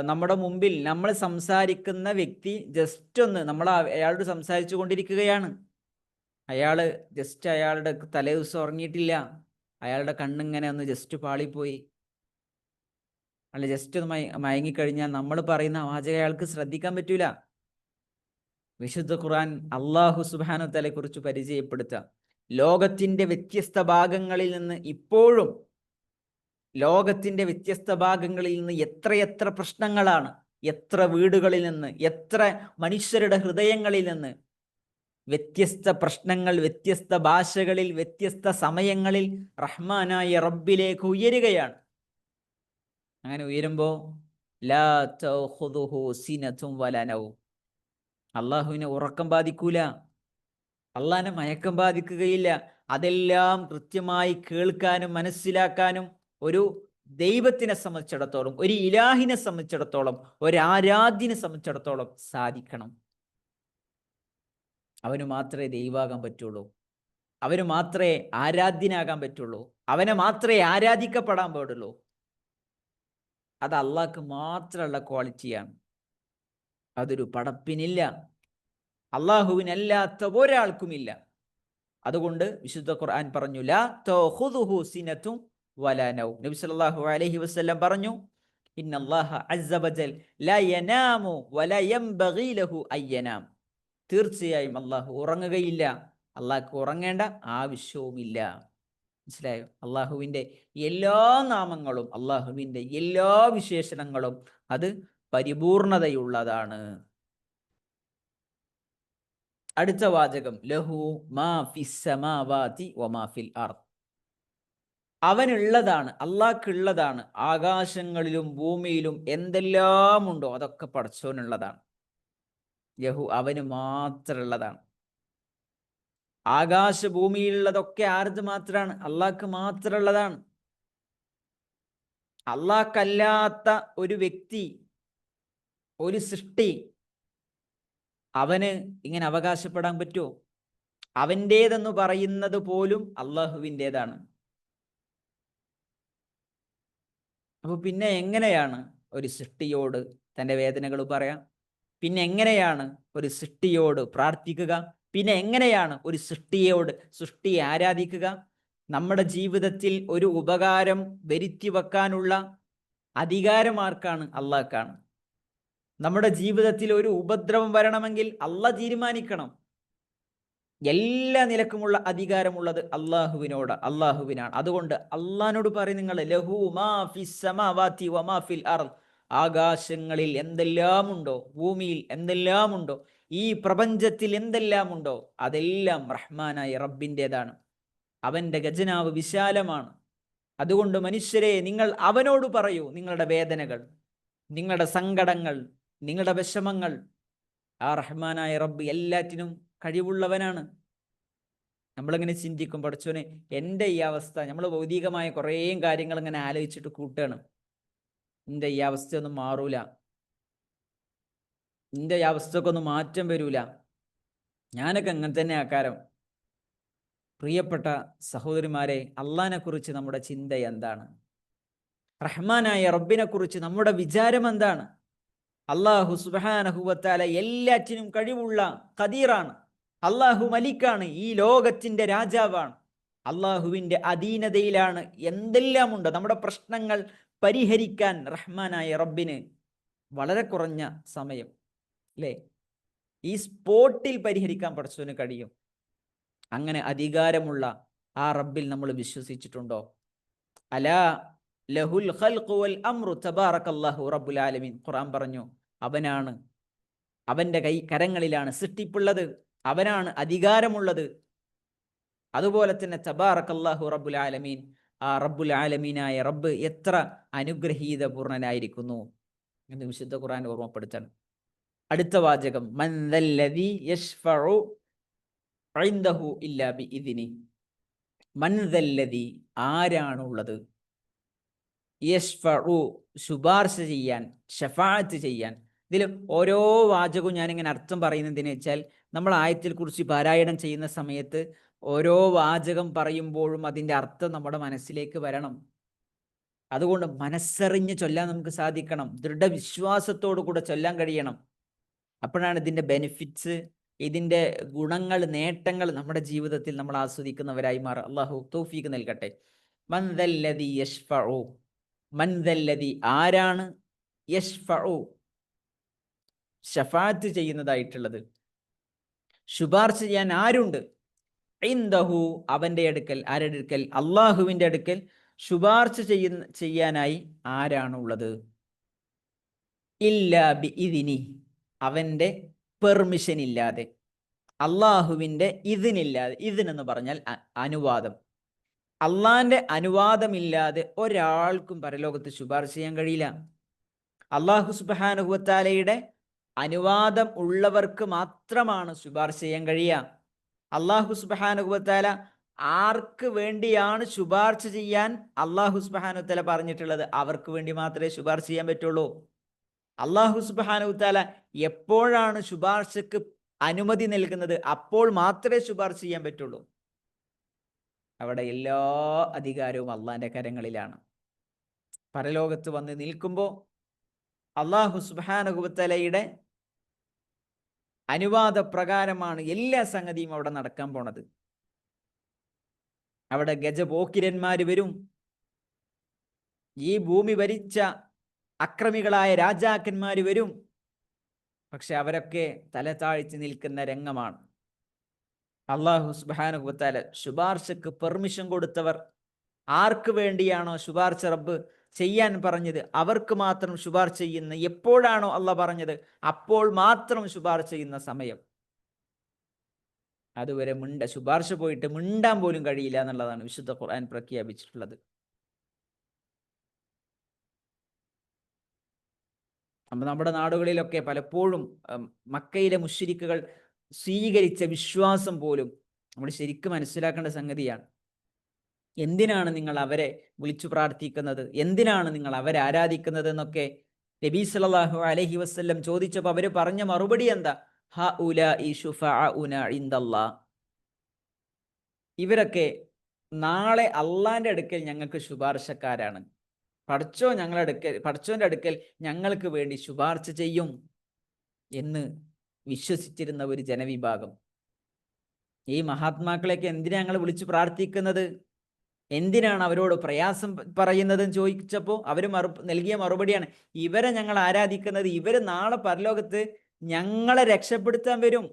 നമ്മുടെ മുമ്പിൽ നമ്മൾ സംസാരിക്കുന്ന വ്യക്തി ജസ്റ്റ് ഒന്ന് നമ്മൾ അയാളോട് സംസാരിച്ചു കൊണ്ടിരിക്കുകയാണ്, അയാളുടെ തലേ ദിവസം ഉറങ്ങിയിട്ടില്ല, അയാളുടെ കണ്ണിങ്ങനെ ഒന്ന് ജസ്റ്റ് പാളിപ്പോയി, അല്ല ജസ്റ്റ് ഒന്ന് മയങ്ങിക്കഴിഞ്ഞാൽ നമ്മൾ പറയുന്ന വാചകം അയാൾക്ക് ശ്രദ്ധിക്കാൻ പറ്റൂല. വിശുദ്ധ ഖുർആൻ അള്ളാഹു സുബ്ഹാനഹു വതആലയെ കുറിച്ച് പരിചയപ്പെടുത്തുക, ലോകത്തിന്റെ വ്യത്യസ്ത ഭാഗങ്ങളിൽ നിന്ന് ഇപ്പോഴും ലോകത്തിന്റെ വ്യത്യസ്ത ഭാഗങ്ങളിൽ നിന്ന് എത്രയെത്ര പ്രശ്നങ്ങളാണ്, എത്ര വീടുകളിൽ നിന്ന്, എത്ര മനുഷ്യരുടെ ഹൃദയങ്ങളിൽ നിന്ന് വ്യത്യസ്ത പ്രശ്നങ്ങൾ വ്യത്യസ്ത ഭാഷകളിൽ വ്യത്യസ്ത സമയങ്ങളിൽ റഹ്മാനായ റബ്ബിലേക്ക് ഉയരുകയാണ്. അങ്ങനെ ഉയരുമ്പോൾ ലാ തഖുദുഹു സിനതും വലാ നൗം, അള്ളാഹുവിനെ ഉറക്കം ബാധിക്കൂല, അള്ളാഹിനെ മയക്കം ബാധിക്കുകയില്ല. അതെല്ലാം കൃത്യമായി കേൾക്കാനും മനസ്സിലാക്കാനും ഒരു ദൈവത്തിനെ സംബന്ധിച്ചിടത്തോളം, ഒരു ഇലാഹിനെ സംബന്ധിച്ചിടത്തോളം, ഒരു ആരാധ്യനെ സംബന്ധിച്ചിടത്തോളം സാധിക്കണം. അവന് മാത്രമേ ദൈവമാകാൻ പറ്റുള്ളൂ, അവന് മാത്രമേ ആരാധ്യനാകാൻ പറ്റുള്ളൂ, അവനെ മാത്രമേ ആരാധിക്കപ്പെടാൻ പാടുള്ളൂ. അത് അള്ളാഹ്ക്ക് മാത്രമുള്ള ക്വാളിറ്റിയാണ്, അതൊരു പടപ്പിനില്ല, അള്ളാഹുവിനല്ലാത്ത ഒരാൾക്കുമില്ല. അതുകൊണ്ട് വിശുദ്ധ ഖുർആൻ പറഞ്ഞു ലാ തഖുദുഹു സിനതും വലാ നൗം. നബി സല്ലല്ലാഹു അലൈഹി വസല്ലം പറഞ്ഞു ഇന്നല്ലാഹ അസ്സ വജൽ ലാ യനാമു വലാ യംബഗി ലഹു അയ്യനാം. തീർച്ചയായും അള്ളാഹു ഉറങ്ങുകയില്ല, അള്ളാഹ്ക്ക് ഉറങ്ങേണ്ട ആവശ്യവുമില്ല. മനസ്സിലായോ? അള്ളാഹുവിൻ്റെ എല്ലാ നാമങ്ങളും അള്ളാഹുവിൻ്റെ എല്ലാ വിശേഷണങ്ങളും അത് പരിപൂർണതയുള്ളതാണ്. അടുത്ത വാചകം ലഹു മാ ഫിസ് സമാവാതി വമാ ഫിൽ അർദ്. അവനുള്ളതാണ്, അള്ളാഹ്ക്കുള്ളതാണ് ആകാശങ്ങളിലും ഭൂമിയിലും എന്തെല്ലാം ഉണ്ടോ അതൊക്കെ പടച്ചോനുള്ളതാണ്. യഹു അവന് മാത്രമുള്ളതാണ്. ആകാശഭൂമിയിലുള്ളതൊക്കെ ആർക്ക് മാത്രമാണ്? അള്ളാഹ്ക്ക് മാത്രമുള്ളതാണ്. അള്ളാഹ്ക്കല്ലാത്ത ഒരു വ്യക്തി, ഒരു സൃഷ്ടി അവന് ഇങ്ങനെ അവകാശപ്പെടാൻ പറ്റുമോ? അവൻ്റേതെന്ന് പറയുന്നത് പോലും അള്ളാഹുവിൻ്റേതാണ്. അപ്പോൾ പിന്നെ എങ്ങനെയാണ് ഒരു സൃഷ്ടിയോട് തൻ്റെ വേദനകൾ പറയാം? പിന്നെ എങ്ങനെയാണ് ഒരു സൃഷ്ടിയോട് പ്രാർത്ഥിക്കുക? പിന്നെ എങ്ങനെയാണ് ഒരു സൃഷ്ടിയെ ആരാധിക്കുക? നമ്മുടെ ജീവിതത്തിൽ ഒരു ഉപകാരം വരുത്തി വെക്കാനുള്ള അധികാരം ആർക്കാണ്? അള്ളാഹ്ക്കാണ്. നമ്മുടെ ജീവിതത്തിൽ ഒരു ഉപദ്രവം വരണമെങ്കിൽ അള്ളാഹ് തീരുമാനിക്കണം. എല്ലാ നിലക്കുമുള്ള അധികാരമുള്ളത് അള്ളാഹുവിനാണ്. അതുകൊണ്ട് അള്ളാഹിനോട് പറയും, നിങ്ങൾ ലഹു മാ ഫിസ് സമാവാതി വമാ ഫിൽ അർദ്. ആകാശങ്ങളിൽ എന്തെല്ലാമുണ്ടോ, ഭൂമിയിൽ എന്തെല്ലാമുണ്ടോ, ഈ പ്രപഞ്ചത്തിൽ എന്തെല്ലാമുണ്ടോ അതെല്ലാം റഹ്മാനായ റബ്ബിൻ്റെതാണ്. അവൻ്റെ ഖജനാവ് വിശാലമാണ്. അതുകൊണ്ട് മനുഷ്യരെ, നിങ്ങൾ അവനോട് പറയൂ നിങ്ങളുടെ വേദനകൾ, നിങ്ങളുടെ സങ്കടങ്ങൾ, നിങ്ങളുടെ വിഷമങ്ങൾ. ആ റഹ്മാനായ റബ്ബ് എല്ലാറ്റിനും കഴിവുള്ളവനാണ്. നമ്മളിങ്ങനെ ചിന്തിക്കും, പഠിച്ചോനെ എൻ്റെ ഈ അവസ്ഥ, നമ്മൾ ഭൗതികമായ കുറേ കാര്യങ്ങൾ ഇങ്ങനെ ആലോചിച്ചിട്ട് കൂട്ടുകയാണ്, എൻ്റെ ഈ അവസ്ഥയൊന്നും മാറൂല, എൻ്റെ ഈ അവസ്ഥക്കൊന്നും മാറ്റം വരൂല, ഞാനൊക്കെ അങ്ങനെ തന്നെ ആക്കാരം. പ്രിയപ്പെട്ട സഹോദരിമാരെ, അള്ളാഹിനെ കുറിച്ച് നമ്മുടെ ചിന്ത എന്താണ്? റഹ്മാനായ റബ്ബിനെ കുറിച്ച് നമ്മുടെ വിചാരം എന്താണ്? അള്ളാഹു സുബ്ഹാനഹു വ തആല എല്ലാറ്റിനും കഴിവുള്ള ഖദീറാണ്. അള്ളാഹു മലിക്കാണ്, ഈ ലോകത്തിന്റെ രാജാവാണ്. അള്ളാഹുവിൻ്റെ അധീനതയിലാണ് എന്തെല്ലാം ഉണ്ട്. നമ്മുടെ പ്രശ്നങ്ങൾ പരിഹരിക്കാൻ റഹ്മാനായ റബ്ബിന് വളരെ കുറഞ്ഞ സമയം, അല്ലേ? ഈ സ്പോട്ടിൽ പരിഹരിക്കാൻ പടച്ചവന് കഴിയും. അങ്ങനെ അധികാരമുള്ള ആ റബ്ബിൽ നമ്മൾ വിശ്വസിച്ചിട്ടുണ്ടോ? അലാ ലഹുൽ ഖൽഖു വൽ അംറു തബാറകല്ലാഹു റബ്ബുൽ ആലമീൻ. ഖുർആൻ പറഞ്ഞു, അവനാണ്, അവൻ്റെ കരങ്ങളിലാണ് സൃഷ്ടിപ്പുള്ളത്, അവനാണ് അധികാരമുള്ളത്. അതുപോലെ തന്നെ തബാറക്കല്ലാഹു റബ്ബുൽ ആലമീൻ, ആ റബ്ബുൽ ആലമീനായ റബ്ബ് എത്ര അനുഗ്രഹീത പൂർണ്ണനായിരിക്കുന്നു എന്ന് വിശുദ്ധ ഖുർആൻ ഓർമ്മപ്പെടുത്തണം. അടുത്ത വാചകം, മൻ ദല്ലദീ യശ്ഫഉ ഇൻദഹു ഇല്ലാ ബിഇദ്നി. മൻ ദല്ലദീ, ആരാണുള്ളത്, യശ്ഫഉ, ശുപാർശ ചെയ്യാൻ, ഷഫാഅത്ത് ചെയ്യാൻ. ഇതിൽ ഓരോ വാചകവും ഞാനിങ്ങനെ അർത്ഥം പറയുന്നതിന് വെച്ചാൽ, നമ്മൾ ആയത്തിൽ കുറിച്ച് പാരായണം ചെയ്യുന്ന സമയത്ത് ഓരോ വാചകം പറയുമ്പോഴും അതിൻ്റെ അർത്ഥം നമ്മുടെ മനസ്സിലേക്ക് വരണം. അതുകൊണ്ട് മനസ്സറിഞ്ഞ് ചൊല്ലാൻ നമുക്ക് സാധിക്കണം, ദൃഢവിശ്വാസത്തോടു കൂടെ ചൊല്ലാൻ കഴിയണം. അപ്പോഴാണ് ഇതിൻ്റെ ബെനിഫിറ്റ്സ്, ഇതിൻ്റെ ഗുണങ്ങൾ, നേട്ടങ്ങൾ നമ്മുടെ ജീവിതത്തിൽ നമ്മൾ ആസ്വദിക്കുന്നവരായി മാറുക. അല്ലാഹു തൗഫീഖ് നൽകട്ടെ. മൻ ദല്ലദീ യശ്ഫഉ, മൻ ദല്ലദീ, ആരാണ്, യശ്ഫഉ, ഷഫാഅത്ത് ചെയ്യുന്നതായിട്ടുള്ളത്, ശുപാർശ ചെയ്യാൻ ആരുണ്ട്, ഇൻദഹു, അവൻ്റെ അടുക്കൽ, ആരുടെ അടുക്കൽ, അള്ളാഹുവിൻ്റെ അടുക്കൽ ശുപാർശ ചെയ്യാനായി ആരാണുള്ളത്, ഇല്ലാ ബിഇദ്നി, അവൻ്റെ പെർമിഷൻ ഇല്ലാതെ, അള്ളാഹുവിൻ്റെ ഇതിനില്ലാതെ. ഇതിനെന്ന് പറഞ്ഞാൽ അനുവാദം. അള്ളാഹിൻ്റെ അനുവാദമില്ലാതെ ഒരാൾക്കും പരലോകത്ത് ശുപാർശ ചെയ്യാൻ കഴിയില്ല. അള്ളാഹു സുബ്ഹാനഹു വ തആലയുടെ അനുവാദം ഉള്ളവർക്ക് മാത്രമാണ് ശുപാർശ ചെയ്യാൻ കഴിയുക. അള്ളാഹു സുബ്ഹാനഹു വ തആല ആർക്ക് വേണ്ടിയാണ് ശുപാർശ ചെയ്യാൻ അള്ളാഹു സുബ്ഹാനഹു വ തആല പറഞ്ഞിട്ടുള്ളത്, അവർക്ക് വേണ്ടി മാത്രമേ ശുപാർശ ചെയ്യാൻ പറ്റുള്ളൂ. അള്ളാഹു സുബ്ഹാനഹു വ തആല എപ്പോഴാണ് ശുപാർശക്ക് അനുമതി നൽകുന്നത്, അപ്പോൾ മാത്രമേ ശുപാർശ ചെയ്യാൻ പറ്റുള്ളൂ. അവിടെ എല്ലാ അധികാരവും അള്ളാഹിൻ്റെ കരങ്ങളിലാണ്. പരലോകത്ത് വന്ന് നിൽക്കുമ്പോൾ അള്ളാഹു സുബ്ഹാനഹു വ തആലയുടെ അനുവാദ പ്രകാരമാണ് എല്ലാ സംഗതിയും അവിടെ നടക്കാൻ പോണത്. അവിടെ ഗജപോക്കിരന്മാർ വരും, ഈ ഭൂമി ഭരിച്ച അക്രമികളായ രാജാക്കന്മാർ വരും. പക്ഷെ അവരൊക്കെ തല താഴ്ത്തി നിൽക്കുന്ന രംഗമാണ്. അള്ളാഹു സുബ്ഹാനഹു വ തആല ശുപാർശക്ക് പെർമിഷൻ കൊടുത്തവർ, ആർക്ക് വേണ്ടിയാണോ ശുപാർശ റബ്ബ് ചെയ്യാൻ പറഞ്ഞത് അവർക്ക് മാത്രം ശുപാർശ ചെയ്യുന്ന, എപ്പോഴാണോ അള്ളാഹ് പറഞ്ഞത് അപ്പോൾ മാത്രം ശുപാർശ ചെയ്യുന്ന സമയം. അതുവരെ ശുപാർശ പോയിട്ട് മിണ്ടാൻ പോലും കഴിയില്ല എന്നുള്ളതാണ് വിശുദ്ധ ഖുർആൻ പ്രഖ്യാപിച്ചിട്ടുള്ളത്. അപ്പം നമ്മുടെ നാടുകളിലൊക്കെ പലപ്പോഴും മക്കയിലെ മുശ്രിക്കുകൾ സ്വീകരിച്ച വിശ്വാസം പോലും നമ്മൾ ശരിക്കും മനസ്സിലാക്കേണ്ട സംഗതിയാണ്. എന്തിനാണ് നിങ്ങൾ അവരെ വിളിച്ചു പ്രാർത്ഥിക്കുന്നത്, എന്തിനാണ് നിങ്ങൾ അവരെ ആരാധിക്കുന്നത് എന്നൊക്കെ നബി സല്ലല്ലാഹു അലൈഹി വസല്ലം ചോദിച്ചപ്പോൾ അവർ പറഞ്ഞ മറുപടി എന്താ, ഹഉലാഇ ശുഫഅഉന ഇൻദല്ലാഹ്, ഇവരൊക്കെ നാളെ അള്ളാന്റെ അടുക്കൽ ഞങ്ങൾക്ക് ശുപാർശക്കാരാണ്. പടച്ചോന്റെ അടുക്കൽ ഞങ്ങൾക്ക് വേണ്ടി ശുപാർശ ചെയ്യും എന്ന് വിശ്വസിച്ചിരുന്ന ഒരു ജനവിഭാഗം. ഈ മഹാത്മാക്കളെയൊക്കെ എന്തിനാ ഞങ്ങൾ വിളിച്ചു പ്രാർത്ഥിക്കുന്നത്, എന്തിനാണ് അവരോട് പ്രയാസം പറയുന്നതെന്ന് ചോദിച്ചപ്പോൾ അവർ നൽകിയ മറുപടിയാണ്, ഇവരെ ഞങ്ങൾ ആരാധിക്കുന്നത്, ഇവർ നാളെ പരലോകത്ത് ഞങ്ങളെ രക്ഷപ്പെടുത്താൻ വരും.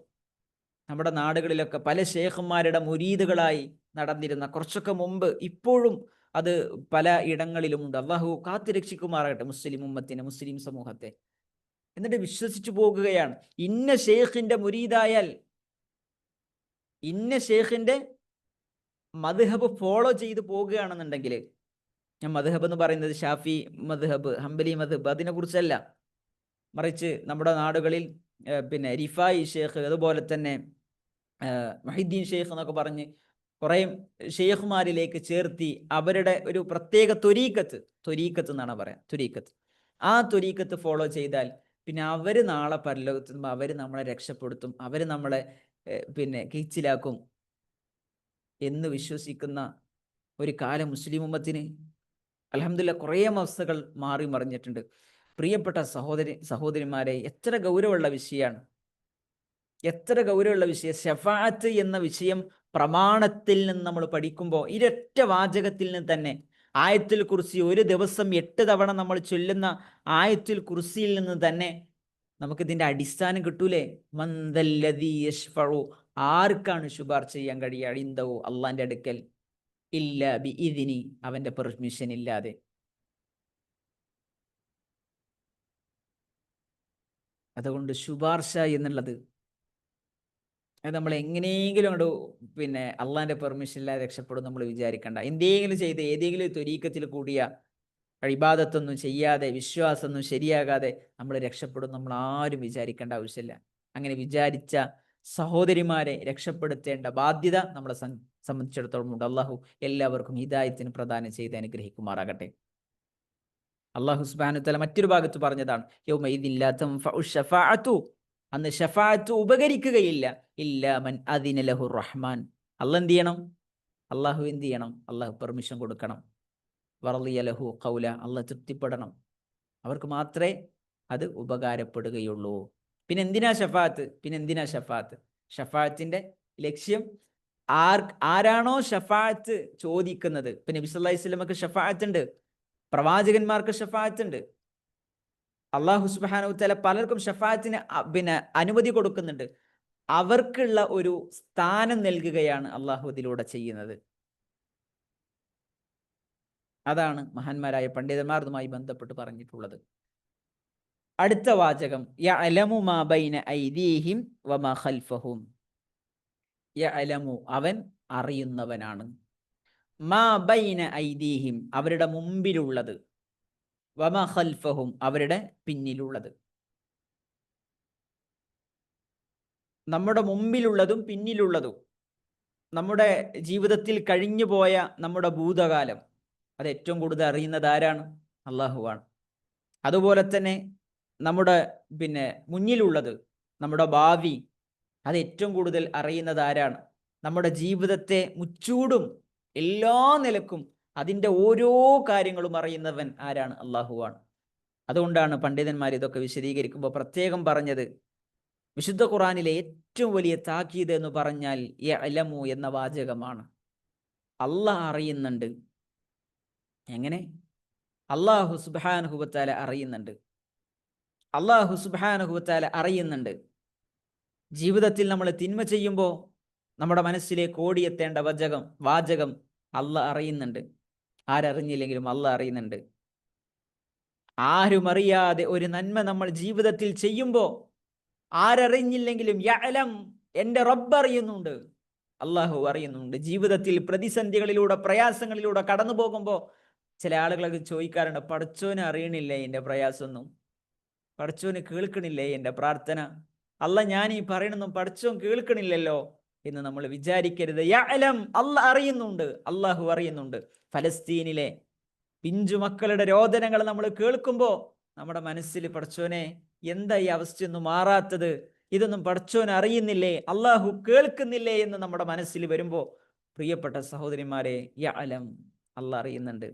നമ്മുടെ നാടുകളിലൊക്കെ പല ശേഖന്മാരുടെ മുരീദുകളായി നടന്നിരുന്ന, കുറച്ചൊക്കെ മുമ്പ്, ഇപ്പോഴും അത് പല ഇടങ്ങളിലുമുണ്ട്. അള്ളാഹു കാത്തുരക്ഷിക്കുമാറാകട്ടെ മുസ്ലിം ഉമ്മത്തിനെ, മുസ്ലിം സമൂഹത്തെ. എന്നിട്ട് വിശ്വസിച്ചു പോകുകയാണ്, ഇന്ന ഷേഖിന്റെ മുരീദായാൽ, ഇന്ന ഷേഖിന്റെ മദ്ഹബ് ഫോളോ ചെയ്ത് പോകുകയാണെന്നുണ്ടെങ്കിൽ, ഞാൻ മദ്ഹബ് എന്ന് പറയുന്നത് ഷാഫി മദ്ഹബ്, ഹംബലി മദ്ഹബ്, അതിനെ കുറിച്ചല്ല, മറിച്ച് നമ്മുടെ നാടുകളിൽ പിന്നെ റിഫായി ഷേഖ്, അതുപോലെ തന്നെ മുഹീദ്ദീൻ ഷേഖ് എന്നൊക്കെ പറഞ്ഞ് കുറേ ഷെയ്ഖുമാരിലേക്ക് ചേർത്തി അവരുടെ ഒരു പ്രത്യേക ത്വരീക്കത്ത് എന്നാണ് പറയാം, ത്വരീക്കത്ത്. ആ ത്വരീക്കത്ത് ഫോളോ ചെയ്താൽ പിന്നെ അവർ നാളെ പരലോകത്തുമ്പോൾ അവർ നമ്മളെ രക്ഷപ്പെടുത്തും, അവർ നമ്മളെ പിന്നെ കീച്ചിലാക്കും എന്ന് വിശ്വസിക്കുന്ന ഒരു കാലം മുസ്ലിം ഉമ്മത്തിന് അൽഹംദുലില്ലാഹ് കുറേ അവസ്ഥകൾ മാറി മറിഞ്ഞിട്ടുണ്ട്. പ്രിയപ്പെട്ട സഹോദരിമാരെ, എത്ര ഗൗരവമുള്ള വിഷയമാണ്, എത്ര ഗൗരവമുള്ള വിഷയം. ശഫാഅത്ത് എന്ന വിഷയം പ്രമാണത്തിൽ നിന്ന് നമ്മൾ പഠിക്കുമ്പോൾ ഇരൊറ്റ വാചകത്തിൽ നിന്ന് തന്നെ, ആയത്തുൽ കുർസി ഒരു ദിവസം 8 തവണ നമ്മൾ ചൊല്ലുന്ന ആയത്തുൽ കുർസിയിൽ നിന്ന് തന്നെ നമുക്കിതിൻ്റെ അടിസ്ഥാനം കിട്ടൂലേ. മന്ദല്ലദീ യശ്ഫഉ, ആർക്കാണ് ശുപാർശ ചെയ്യാൻ കഴിയുക, ഇൻദഹു, അള്ളാന്റെ അടുക്കൽ, ഇല്ല ബിഇദ്നി, അവന്റെ പെർമിഷൻ ഇല്ലാതെ. അതുകൊണ്ട് ശുപാർശ എന്നുള്ളത് അത് നമ്മൾ എങ്ങനെയെങ്കിലും അങ്ങോട്ട് അള്ളാന്റെ പെർമിഷൻ ഇല്ലാതെ രക്ഷപ്പെടും നമ്മൾ വിചാരിക്കണ്ട. എന്തെങ്കിലും ചെയ്ത് ഏതെങ്കിലും ത്വരീക്കത്തിൽ കൂടിയ ഇബാദത്തൊന്നും ചെയ്യാതെ വിശ്വാസമൊന്നും ശരിയാകാതെ നമ്മൾ രക്ഷപ്പെടും നമ്മൾ ആരും വിചാരിക്കേണ്ട ആവശ്യമില്ല. അങ്ങനെ വിചാരിച്ച സഹോദരിമാരെ രക്ഷപ്പെടുത്തേണ്ട ബാധ്യത നമ്മളെ സംബന്ധിച്ചിടത്തോളം ഉണ്ട്. അള്ളാഹു എല്ലാവർക്കും ഹിദായത്തിന് പ്രദാനം ചെയ്ത് അനുഗ്രഹിക്കുമാറാകട്ടെ. അള്ളാഹു സുബ്ഹാനഹു വ തആല മറ്റൊരു ഭാഗത്ത് പറഞ്ഞതാണ്, യൗമഇദിൻ ലാ തൻഫഉ ശഫാഅതു, അന്ന് ഷഫാഅത്ത് ഉപകരിക്കുകയില്ല ഇല്ലാ മൻ അദിന ലഹു റഹ്മാൻ. അള്ളാഹ് എന്ത് ചെയ്യണം? അള്ളാഹു എന്ത് ചെയ്യണം? അള്ളാഹു പെർമിഷൻ കൊടുക്കണം. വറളിയ ലഹു ഖൗല, അള്ളാഹ് തൃപ്തിപ്പെടണം. അവർക്ക് മാത്രമേ അത് ഉപകാരപ്പെടുകയുള്ളൂ. പിന്നെ എന്തിനാ ഷഫാഅത്ത്? ഷഫാഅത്തിന്റെ ലക്ഷ്യം ആരാണോ ഷഫാഅത്ത് ചോദിക്കുന്നത്, ഇപ്പൊ നബി സല്ലല്ലാഹു അലൈഹി വസല്ലമക്ക് ഷഫാഅത്ത് ഉണ്ട്, പ്രവാചകന്മാർക്ക് ഷഫാഅത്ത് ഉണ്ട്, അള്ളാഹു സുബ്ഹാനഹു വ തആല പലർക്കും ഷഫാഅത്തിന് അനുമതി കൊടുക്കുന്നുണ്ട്. അവർക്കുള്ള ഒരു സ്ഥാനം നൽകുകയാണ് അള്ളാഹു ഇതിലൂടെ ചെയ്യുന്നത്. അതാണ് മഹാന്മാരായ പണ്ഡിതന്മാരുമായി ബന്ധപ്പെട്ട് പറഞ്ഞിട്ടുള്ളത്. അടുത്ത വാചകം, യഅലമു മാ ബൈന ഐദീഹിം വമാ ഖൽഫഹും. യഅലമു, അവൻ അറിയുന്നവനാണ്, മാ ബൈന ഐദീഹിം, അവരുടെ മുമ്പിലുള്ളത്, വമാ ഖൽഫഹും, അവരുടെ പിന്നിലുള്ളത്. നമ്മുടെ മുമ്പിലുള്ളതും പിന്നിലുള്ളതും, നമ്മുടെ ജീവിതത്തിൽ കഴിഞ്ഞു പോയ നമ്മുടെ ഭൂതകാലം, അത് ഏറ്റവും കൂടുതൽ അറിയുന്നത് ആരാണ്? അള്ളാഹുവാണ്. അതുപോലെ തന്നെ നമ്മുടെ മുന്നിലുള്ളത്, നമ്മുടെ ഭാവി, അത് ഏറ്റവും കൂടുതൽ അറിയുന്നത് ആരാണ്? നമ്മുടെ ജീവിതത്തെ മുച്ചൂടും എല്ലാ നിലക്കും അതിൻ്റെ ഓരോ കാര്യങ്ങളും അറിയുന്നവൻ ആരാണ്? അള്ളാഹുവാണ്. അതുകൊണ്ടാണ് പണ്ഡിതന്മാർ ഇതൊക്കെ വിശദീകരിക്കുമ്പോൾ പ്രത്യേകം പറഞ്ഞത്, വിശുദ്ധ ഖുർആനിലെ ഏറ്റവും വലിയ താക്കീത് എന്ന് പറഞ്ഞാൽ യഅലമു എന്ന വാചകമാണ്. അള്ളാഹ് അറിയുന്നുണ്ട്. എങ്ങനെ? അള്ളാഹു സുബ്ഹാനഹു വ തആല അറിയുന്നുണ്ട്. അള്ളാഹു സുബ്ഹാനഹു വ തആല അറിയുന്നുണ്ട്. ജീവിതത്തിൽ നമ്മൾ തിന്മ ചെയ്യുമ്പോൾ നമ്മുടെ മനസ്സിലേക്ക് ഓടിയെത്തേണ്ട വാചകം അള്ളാഹ് അറിയുന്നുണ്ട്. ആരറിഞ്ഞില്ലെങ്കിലും അള്ളാഹ് അറിയുന്നുണ്ട്. ആരും അറിയാതെ ഒരു നന്മ നമ്മൾ ജീവിതത്തിൽ ചെയ്യുമ്പോൾ ആരറിഞ്ഞില്ലെങ്കിലും യഅലം, എൻ്റെ റബ്ബ് അറിയുന്നുണ്ട്, അള്ളാഹു അറിയുന്നുണ്ട്. ജീവിതത്തിൽ പ്രതിസന്ധികളിലൂടെ പ്രയാസങ്ങളിലൂടെ കടന്നു പോകുമ്പോൾ ചില ആളുകളൊക്കെ ചോദിക്കാറുണ്ട്, പടച്ചോന് അറിയണില്ലേ എൻ്റെ പ്രയാസമൊന്നും? പടച്ചോന് കേൾക്കണില്ലേ എൻ്റെ പ്രാർത്ഥന? ഞാൻ ഈ പറയണൊന്നും പടച്ചോൻ കേൾക്കണില്ലല്ലോ എന്ന് നമ്മൾ വിചാരിക്കരുത്. യഅലം, അള്ളാഹ് അറിയുന്നുണ്ട്, അള്ളാഹു അറിയുന്നുണ്ട്. ഫലസ്തീനിലെ പിഞ്ചു മക്കളുടെ രോദനങ്ങൾ നമ്മൾ കേൾക്കുമ്പോൾ നമ്മുടെ മനസ്സിൽ പടച്ചോനെ എന്താ ഈ അവസ്ഥയൊന്നും മാറാത്തത്, ഇതൊന്നും പടച്ചോൻ അറിയുന്നില്ലേ, അള്ളാഹു കേൾക്കുന്നില്ലേ എന്ന് നമ്മുടെ മനസ്സിൽ വരുമ്പോൾ, പ്രിയപ്പെട്ട സഹോദരിമാരെ, യഅലം, അള്ളാഹ് അറിയുന്നുണ്ട്.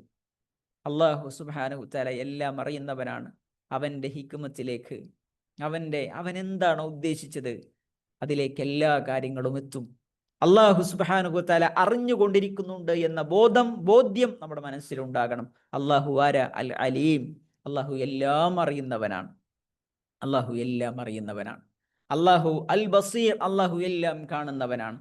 അള്ളാഹു സുബ്ഹാനഹു തആല എല്ലാം അറിയുന്നവനാണ്. അവൻ്റെ ഹിക്മത്തിലേക്ക്, അവൻ എന്താണോ ഉദ്ദേശിച്ചത് അതിലേക്ക് എല്ലാ കാര്യങ്ങളും എത്തും. അള്ളാഹു സുബ്ഹാനഹു തആല അറിഞ്ഞുകൊണ്ടിരിക്കുന്നുണ്ട് എന്ന ബോധ്യം നമ്മുടെ മനസ്സിലുണ്ടാകണം. അള്ളാഹു ആരാ? അൽ അലീം, അള്ളാഹു എല്ലാം അറിയുന്നവനാണ്. അള്ളാഹു അൽ ബസീർ, അള്ളാഹു എല്ലാം കാണുന്നവനാണ്.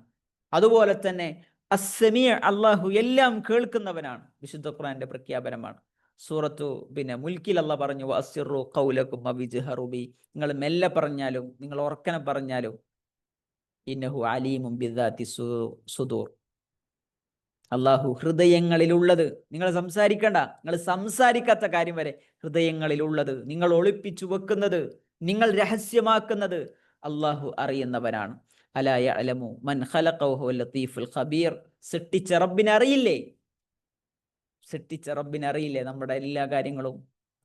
അതുപോലെ തന്നെ അസ്സമീഅ്, അള്ളാഹു എല്ലാം കേൾക്കുന്നവനാണ്. വിശുദ്ധ ഖുർആന്റെ പ്രഖ്യാപനമാണ്. സൂറത്തു മുൽക്കിൽ അള്ളാഹ് പറഞ്ഞു, വഅസ്സിറു ഖൗലകും വബിജ്ഹറു ബി, നിങ്ങൾ മെല്ലെ പറഞ്ഞാലും നിങ്ങൾ ഉറക്കനെ പറഞ്ഞാലും ഇന്നഹു അലീമും ബിദാത്തി സുദൂർ, അള്ളാഹു ഹൃദയങ്ങളിലുള്ളത്, നിങ്ങൾ സംസാരിക്കണ്ട, നിങ്ങൾ സംസാരിക്കാത്ത കാര്യം വരെ ഹൃദയങ്ങളിലുള്ളത്, നിങ്ങൾ ഒളിപ്പിച്ചു വെക്കുന്നത്, നിങ്ങൾ രഹസ്യമാക്കുന്നത് അള്ളാഹു അറിയുന്നവനാണ്. അലാ യഅലമു മൻ ഖലഖ വഹുവൽ ലത്തീഫുൽ ഖബീർ, സൃഷ്ടിച്ച റബ്ബിനെ അറിയില്ലേ? നമ്മുടെ എല്ലാ കാര്യങ്ങളും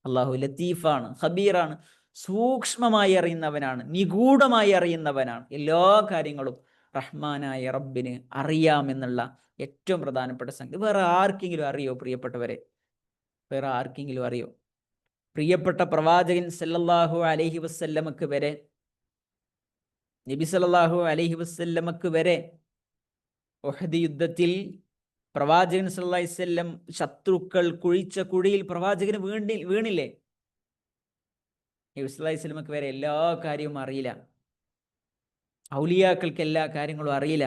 അള്ളാഹു ലത്തീഫാണ്, ഖബീറാണ്, സൂക്ഷ്മമായി അറിയുന്നവനാണ്, നിഗൂഢമായി അറിയുന്നവനാണ്. എല്ലാ കാര്യങ്ങളും റഹ്മാനായ റബ്ബിന് അറിയാമെന്നുള്ള ഏറ്റവും പ്രധാനപ്പെട്ട സംഗതി. വേറെ ആർക്കെങ്കിലും അറിയോ പ്രിയപ്പെട്ടവരെ? വേറെ ആർക്കെങ്കിലും അറിയോ? പ്രിയപ്പെട്ട പ്രവാചകൻ സല്ലല്ലാഹു അലൈഹി വസല്ലമക്ക് വരെ, നബി സല്ലല്ലാഹു അലൈഹി വസല്ലമക്ക് വരെ ഉഹദ് യുദ്ധത്തിൽ പ്രവാചകൻ സല്ലല്ലാഹു അലൈഹി വസല്ലം ശത്രുക്കൾ കുഴിച്ച കുഴിയിൽ പ്രവാചകന് വീണില്ലേ? നബി സല്ലല്ലാഹു അലൈഹി വസല്ലമക്ക് വരെ എല്ലാ കാര്യവും അറിയില്ല. ഔലിയാക്കൾക്ക് എല്ലാ കാര്യങ്ങളും അറിയില്ല.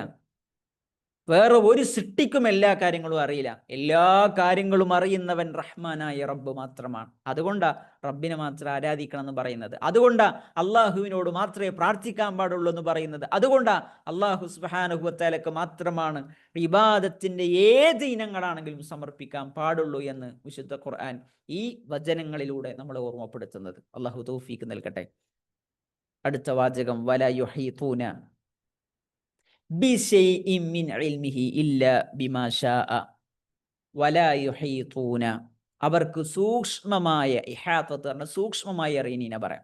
വേറെ ഒരു സൃഷ്ടിക്കും എല്ലാ കാര്യങ്ങളും അറിയില്ല. എല്ലാ കാര്യങ്ങളും അറിയുന്നവൻ റഹ്മാനായ റബ്ബ് മാത്രമാണ്. അതുകൊണ്ടാ റബ്ബിനെ മാത്രം ആരാധിക്കണം എന്ന് പറയുന്നത്. അതുകൊണ്ടാ അള്ളാഹുവിനോട് മാത്രമേ പ്രാർത്ഥിക്കാൻ പാടുള്ളൂ എന്ന് പറയുന്നത്. അതുകൊണ്ടാ അള്ളാഹു സുബ്ഹാനഹു വ തആലക്ക് മാത്രമാണ് ഇബാദത്തിന്റെ ഏത് ഇനങ്ങളാണെങ്കിലും സമർപ്പിക്കാൻ പാടുള്ളൂ എന്ന് വിശുദ്ധ ഖുർആൻ ഈ വചനങ്ങളിലൂടെ നമ്മളെ ഓർമ്മപ്പെടുത്തുന്നത്. അള്ളാഹു തൗഫീക്ക് നൽകട്ടെ. അടുത്ത വാചകം വലാ യുഹീതൂന ബിശൈഇൻ മിൻ ഇൽമിഹി ഇല്ലാ ബിമാ ശാഅ വലാ യുഹീതൂന. അവർക്ക് സൂക്ഷ്മമായ ഇഹാത്തത്ത് പറഞ്ഞ സൂക്ഷ്മമായി അറിയുന്നതിനെ പറയാം.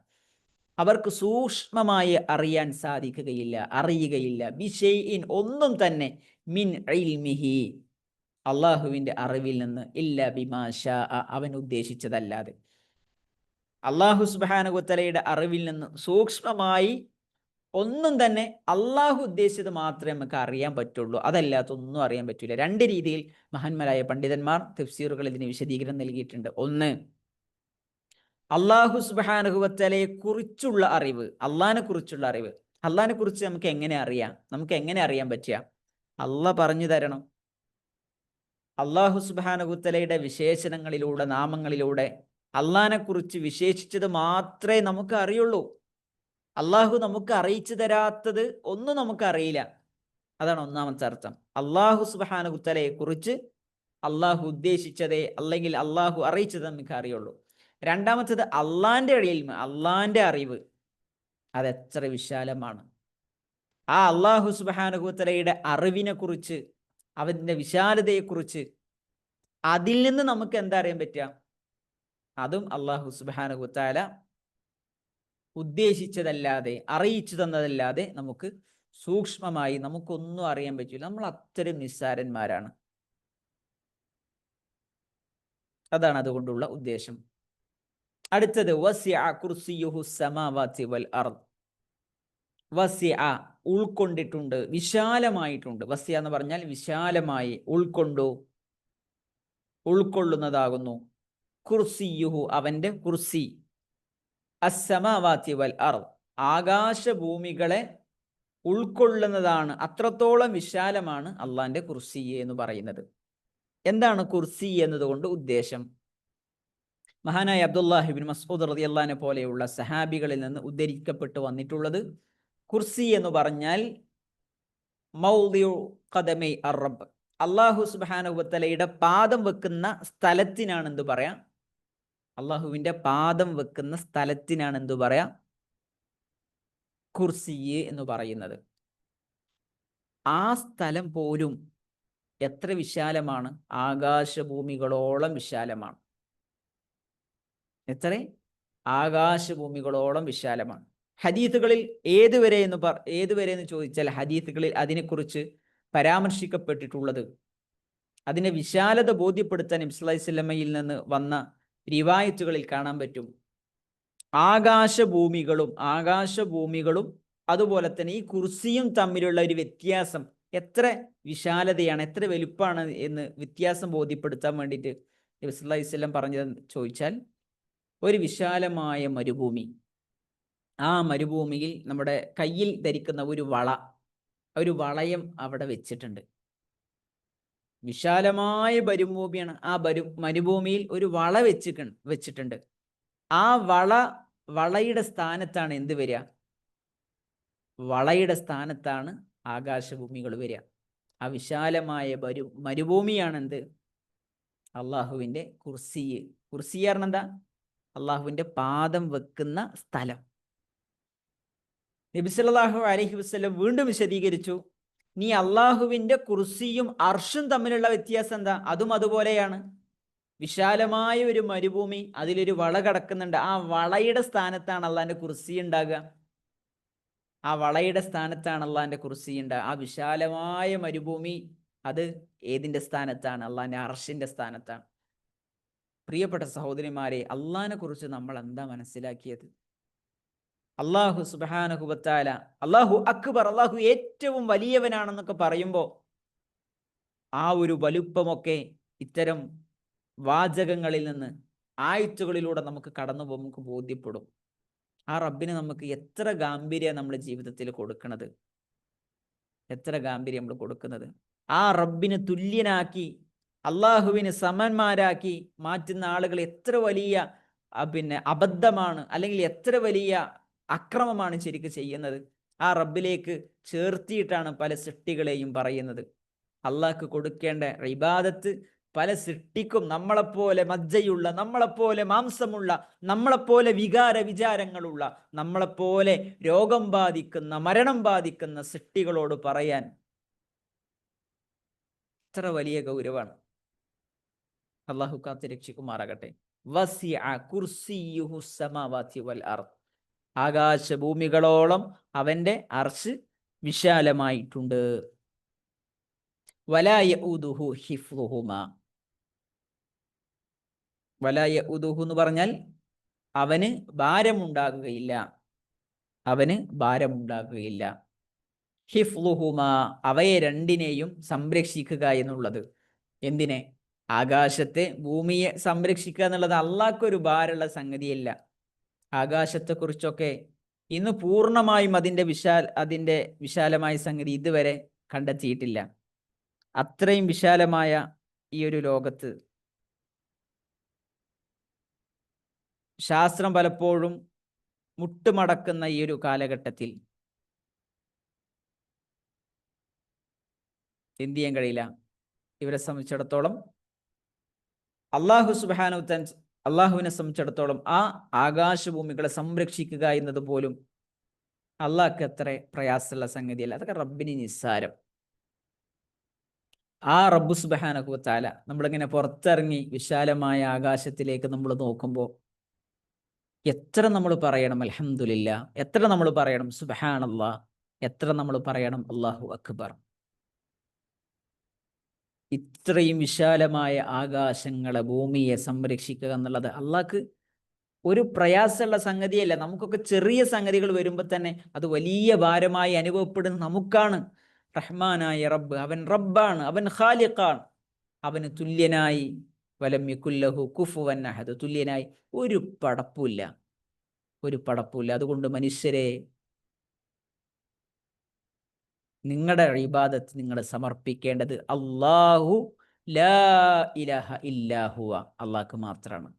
അവർക്ക് സൂക്ഷ്മമായി അറിയാൻ സാധിക്കുകയില്ല, അറിയുകയില്ല. ബിശൈഇൻ ഒന്നും തന്നെ മിൻ ഇൽമിഹി അള്ളാഹുവിൻ്റെ അറിവിൽ നിന്ന് ഇല്ലാ ബിമാ ശാഅ അവൻ ഉദ്ദേശിച്ചതല്ലാതെ. അള്ളാഹു സുബ്ഹാനഹു വ തആലയുടെ അറിവിൽ നിന്ന് സൂക്ഷ്മമായി ഒന്നും തന്നെ അള്ളാഹു ഉദ്ദേശിച്ചത് മാത്രമേ നമുക്ക് അറിയാൻ പറ്റുള്ളൂ, അതല്ലാത്തൊന്നും അറിയാൻ പറ്റില്ല. രണ്ട് രീതിയിൽ മഹാന്മാരായ പണ്ഡിതന്മാർ തഫ്സീറുകൾ ഇതിന് വിശദീകരണം നൽകിയിട്ടുണ്ട്. ഒന്ന്, അള്ളാഹു സുബ്ഹാനഹു വ തആലയെ കുറിച്ചുള്ള അറിവ്, അള്ളാഹിനെ കുറിച്ചുള്ള അറിവ്. അള്ളാഹിനെ കുറിച്ച് നമുക്ക് എങ്ങനെ അറിയാം? നമുക്ക് എങ്ങനെ അറിയാൻ പറ്റുക? അള്ളാഹ് പറഞ്ഞു തരണം. അള്ളാഹു സുബ്ഹാനഹു വ തആലയുടെ വിശേഷണങ്ങളിലൂടെ, നാമങ്ങളിലൂടെ അള്ളാഹിനെ കുറിച്ച് വിശേഷിച്ചത് മാത്രമേ നമുക്ക് അറിയുള്ളൂ. അള്ളാഹു നമുക്ക് അറിയിച്ചു തരാത്തത് ഒന്നും നമുക്ക് അറിയില്ല. അതാണ് ഒന്നാമത്തെ അർത്ഥം. അള്ളാഹു സുബ്ഹാനഹു വ തആലയെ കുറിച്ച് അള്ളാഹു ഉദ്ദേശിച്ചതേ അല്ലെങ്കിൽ അള്ളാഹു അറിയിച്ചത് നമുക്ക് അറിയുള്ളൂ. രണ്ടാമത്തേത് അള്ളാന്റെ ഇൽമ്, അള്ളാന്റെ അറിവ് അതെത്ര വിശാലമാണ്. ആ അള്ളാഹു സുബ്ഹാനഹു വ തആലയുടെ അറിവിനെ കുറിച്ച്, അവന്റെ വിശാലതയെക്കുറിച്ച്, അതിൽ നിന്ന് നമുക്ക് എന്താ അറിയാൻ പറ്റുക? അതും അള്ളാഹു സുബ്ഹാനഹു വ തആല ഉദ്ദേശിച്ചതല്ലാതെ, അറിയിച്ചു തന്നതല്ലാതെ നമുക്ക് സൂക്ഷ്മമായി നമുക്കൊന്നും അറിയാൻ പറ്റില്ല. നമ്മൾ അത്തരം നിസ്സാരന്മാരാണ്. അതാണ് അതുകൊണ്ടുള്ള ഉദ്ദേശം. അടുത്തത് വസിഅ കുർസിയുഹു സമാവാതി വൽ അർദ്. വസിഅ ഉൾക്കൊണ്ടിട്ടുണ്ട്, വിശാലമായിട്ടുണ്ട്. വസിഅ എന്ന് പറഞ്ഞാൽ വിശാലമായി, ഉൾക്കൊണ്ടു, ഉൾക്കൊള്ളുന്നതാകുന്നു. കുർസിയുഹു അവന്റെ കുർസി, അസ്സമാവാതി വൽ അർദ് ആകാശഭൂമികളെ ഉൾക്കൊള്ളുന്നതാണ്. അത്രത്തോളം വിശാലമാണ് അള്ളാന്റെ കുർസി എന്ന് പറയുന്നത്. എന്താണ് കുർസി എന്നതുകൊണ്ട് ഉദ്ദേശം? മഹാനായ അബ്ദുല്ലാഹി ഇബ്നു മസ്ഊദ് റളിയല്ലാഹു അൻഹു പോലെയുള്ള സഹാബികളിൽ നിന്ന് ഉദ്ധരിക്കപ്പെട്ടു വന്നിട്ടുള്ളത്, കുർസി എന്ന് പറഞ്ഞാൽ മൗദിഉ ഖദമൈ അർ-റബ്ബ്, അല്ലാഹു സുബ്ഹാനഹു വ തആലയുടെ പാദം വെക്കുന്ന സ്ഥലത്തിനാണ് എന്ത് പറയാം? അള്ളാഹുവിൻ്റെ പാദം വെക്കുന്ന സ്ഥലത്തിനാണ് എന്തു പറയാം? കുർസി എന്ന് പറയുന്നത്. ആ സ്ഥലം പോലും എത്ര വിശാലമാണ്? ആകാശഭൂമികളോളം വിശാലമാണ്. എത്ര? ആകാശഭൂമികളോളം വിശാലമാണ്. ഹദീസുകളിൽ ഏതുവരെ എന്ന് ചോദിച്ചാൽ ഹദീസുകളിൽ അതിനെക്കുറിച്ച് പരാമർശിക്കപ്പെട്ടിട്ടുള്ളത്, അതിൻ്റെ വിശാലത ബോധ്യപ്പെടുത്താൻ നബി സല്ലല്ലാഹു അലൈഹി വസല്ലമയിൽ നിന്ന് വന്ന റിവായത്തുകളിൽ കാണാൻ പറ്റും. ആകാശഭൂമികളും അതുപോലെ തന്നെ ഈ കുർസിയും തമ്മിലുള്ള ഒരു വ്യത്യാസം, എത്ര വിശാലതയാണ്, എത്ര വലുപ്പമാണ് എന്ന് വ്യത്യാസം ബോധ്യപ്പെടുത്താൻ വേണ്ടിയിട്ട് നബി സല്ലല്ലാഹു അലൈഹി വസല്ലം പറഞ്ഞത് ചോദിച്ചാൽ, ഒരു വിശാലമായ മരുഭൂമി, ആ മരുഭൂമിയിൽ നമ്മുടെ കയ്യിൽ ധരിക്കുന്ന ഒരു വളയം അവിടെ വെച്ചിട്ടുണ്ട്. വിശാലമായ മരുഭൂമിയാണ്. ആ മരുഭൂമിയിൽ ഒരു വള വെച്ചിട്ടുണ്ട്. ആ വളയുടെ സ്ഥാനത്താണ് എന്ത് വരിക? വളയുടെ സ്ഥാനത്താണ് ആകാശഭൂമികൾ വരിക. ആ വിശാലമായ മരുഭൂമിയാണ് എന്ത്? അള്ളാഹുവിൻ്റെ കുർസി. കുർസി കാരണം എന്താ? അള്ളാഹുവിൻ്റെ പാദം വെക്കുന്ന സ്ഥലം. നബി സല്ലല്ലാഹു അലൈഹി വസല്ലം വീണ്ടും വിശദീകരിച്ചു, നീ അള്ളാഹുവിൻ്റെ കുർസിയും അർഷും തമ്മിലുള്ള വ്യത്യാസം എന്താ? അതും അതുപോലെയാണ്. വിശാലമായ ഒരു മരുഭൂമി, അതിലൊരു വള കിടക്കുന്നുണ്ട്. ആ വളയുടെ സ്ഥാനത്താണ് അള്ളാഹിൻ്റെ കുർസി ഉണ്ടാകുക. ആ വളയുടെ സ്ഥാനത്താണ് അള്ളാഹിൻ്റെ കുർസി ഉണ്ടാകുക. ആ വിശാലമായ മരുഭൂമി അത് ഏതിൻ്റെ സ്ഥാനത്താണ്? അള്ളാഹിൻ്റെ അർഷിൻ്റെ സ്ഥാനത്താണ്. പ്രിയപ്പെട്ട സഹോദരിമാരെ, അള്ളാഹിനെ കുറിച്ച് നമ്മൾ എന്താ മനസ്സിലാക്കിയത്? അള്ളാഹു സുബ്ഹാനഹു വ തആല, അള്ളാഹു അക്ബർ, അള്ളാഹു ഏറ്റവും വലിയവനാണെന്നൊക്കെ പറയുമ്പോൾ ആ ഒരു വലുപ്പമൊക്കെ ഇത്തരം വാചകങ്ങളിൽ നിന്ന്, ആയത്തുകളിലൂടെ നമുക്ക് നമുക്ക് ബോധ്യപ്പെടും. ആ റബ്ബിന് നമുക്ക് എത്ര ഗാംഭീര്യം നമ്മുടെ ജീവിതത്തിൽ കൊടുക്കുന്നത്, എത്ര ഗാംഭീര്യം നമ്മൾ കൊടുക്കുന്നത്. ആ റബ്ബിന് തുല്യനാക്കി അള്ളാഹുവിന് സമന്മാരാക്കി മാറ്റുന്ന ആളുകൾ എത്ര വലിയ അബദ്ധമാണ്, അല്ലെങ്കിൽ എത്ര വലിയ അക്രമമാണ് ശരിക്കും ചെയ്യുന്നത്. ആ റബ്ബിലേക്ക് ചേർത്തിയിട്ടാണ് പല സൃഷ്ടികളെയും പറയുന്നത്. അള്ളാഹ്ക്ക് കൊടുക്കേണ്ട ഇബാദത്ത് പല സൃഷ്ടിക്കും നമ്മളെപ്പോലെ മജ്ജയുള്ള, നമ്മളെപ്പോലെ മാംസമുള്ള, നമ്മളെപ്പോലെ വിചാരങ്ങളുള്ള, നമ്മളെപ്പോലെ രോഗം ബാധിക്കുന്ന, മരണം ബാധിക്കുന്ന സൃഷ്ടികളോട് പറയാൻ എത്ര വലിയ ഗൗരവമാണ്. അള്ളാഹു കാത്ത് രക്ഷിക്കുമാറാകട്ടെ. വസിഅ കുർസിയ്യുഹു സമാവാതി വൽ അർദ്, ആകാശഭൂമികളോളം അവന്റെ അർശ് വിശാലമായിട്ടുണ്ട്. വലാ യഊദുഹു ഹിഫ്ളുഹുമാ, വലാ യഊദുഹു എന്ന് പറഞ്ഞാൽ അവന് ഭാരമുണ്ടാകുകയില്ല, അവന് ഭാരമുണ്ടാകുകയില്ല. ഹിഫ്ളുഹുമാ, അവയെ രണ്ടിനെയും സംരക്ഷിക്കുക എന്നുള്ളത്. എന്തിനെ? ആകാശത്തെ, ഭൂമിയെ സംരക്ഷിക്കുക എന്നുള്ളത് അള്ളാഹ്ക്കൊരു ഭാരമുള്ള സംഗതിയല്ല. ആകാശത്തെക്കുറിച്ചൊക്കെ ഇന്ന് പൂർണ്ണമായും അതിൻ്റെ വിശാലമായ സംഗതി ഇതുവരെ കണ്ടെത്തിയിട്ടില്ല. അത്രയും വിശാലമായ ഈ ഒരു ലോകത്ത് ശാസ്ത്രം പലപ്പോഴും മുട്ടുമടക്കുന്ന ഈ ഒരു കാലഘട്ടത്തിൽ എന്ത് ചെയ്യാൻ കഴിയില്ല. ഇവരെ സംബന്ധിച്ചിടത്തോളം അള്ളാഹുവിനെ സംബന്ധിച്ചിടത്തോളം ആ ആകാശഭൂമികളെ സംരക്ഷിക്കുക എന്നത് പോലും അള്ളാഹ്ക്ക് അത്ര പ്രയാസമുള്ള സംഗതിയല്ല. അതൊക്കെ റബ്ബിന് നിസ്സാരം. ആ റബ്ബു സുബ്ഹാനഹു വ തആല നമ്മളിങ്ങനെ പുറത്തിറങ്ങി വിശാലമായ ആകാശത്തിലേക്ക് നമ്മൾ നോക്കുമ്പോൾ എത്ര നമ്മൾ പറയണം അൽഹംദുലില്ലാ, എത്ര നമ്മൾ പറയണം സുബ്ഹാനല്ലാഹ്, എത്ര നമ്മൾ പറയണം അല്ലാഹു അക്ബർ. ഇത്രയും വിശാലമായ ആകാശങ്ങളെ, ഭൂമിയെ സംരക്ഷിക്കുക എന്നുള്ളത് അള്ളാഹ്ക്ക് ഒരു പ്രയാസമുള്ള സംഗതിയല്ല. നമുക്കൊക്കെ ചെറിയ സംഗതികൾ വരുമ്പോൾ തന്നെ അത് വലിയ ഭാരമായി അനുഭവപ്പെടുന്ന നമുക്കാണ്. റഹ്മാനായ റബ്ബ്, അവൻ റബ്ബാണ്, അവൻ ഖാലിഖാണ്, അവന് തുല്യനായി വലം യകുല്ലഹു കുഫുവൻ അഹദ്, തുല്യനായി ഒരു പടപ്പുമില്ല, ഒരു പടപ്പുമില്ല. അതുകൊണ്ട് മനുഷ്യരെ, നിങ്ങളുടെ ഇബാദത്ത് നിങ്ങൾ സമർപ്പിക്കേണ്ടത് അല്ലാഹു ലാ ഇലാഹ ഇല്ലാ ഹുവ, അള്ളാഹ്ക്ക് മാത്രമാണ്.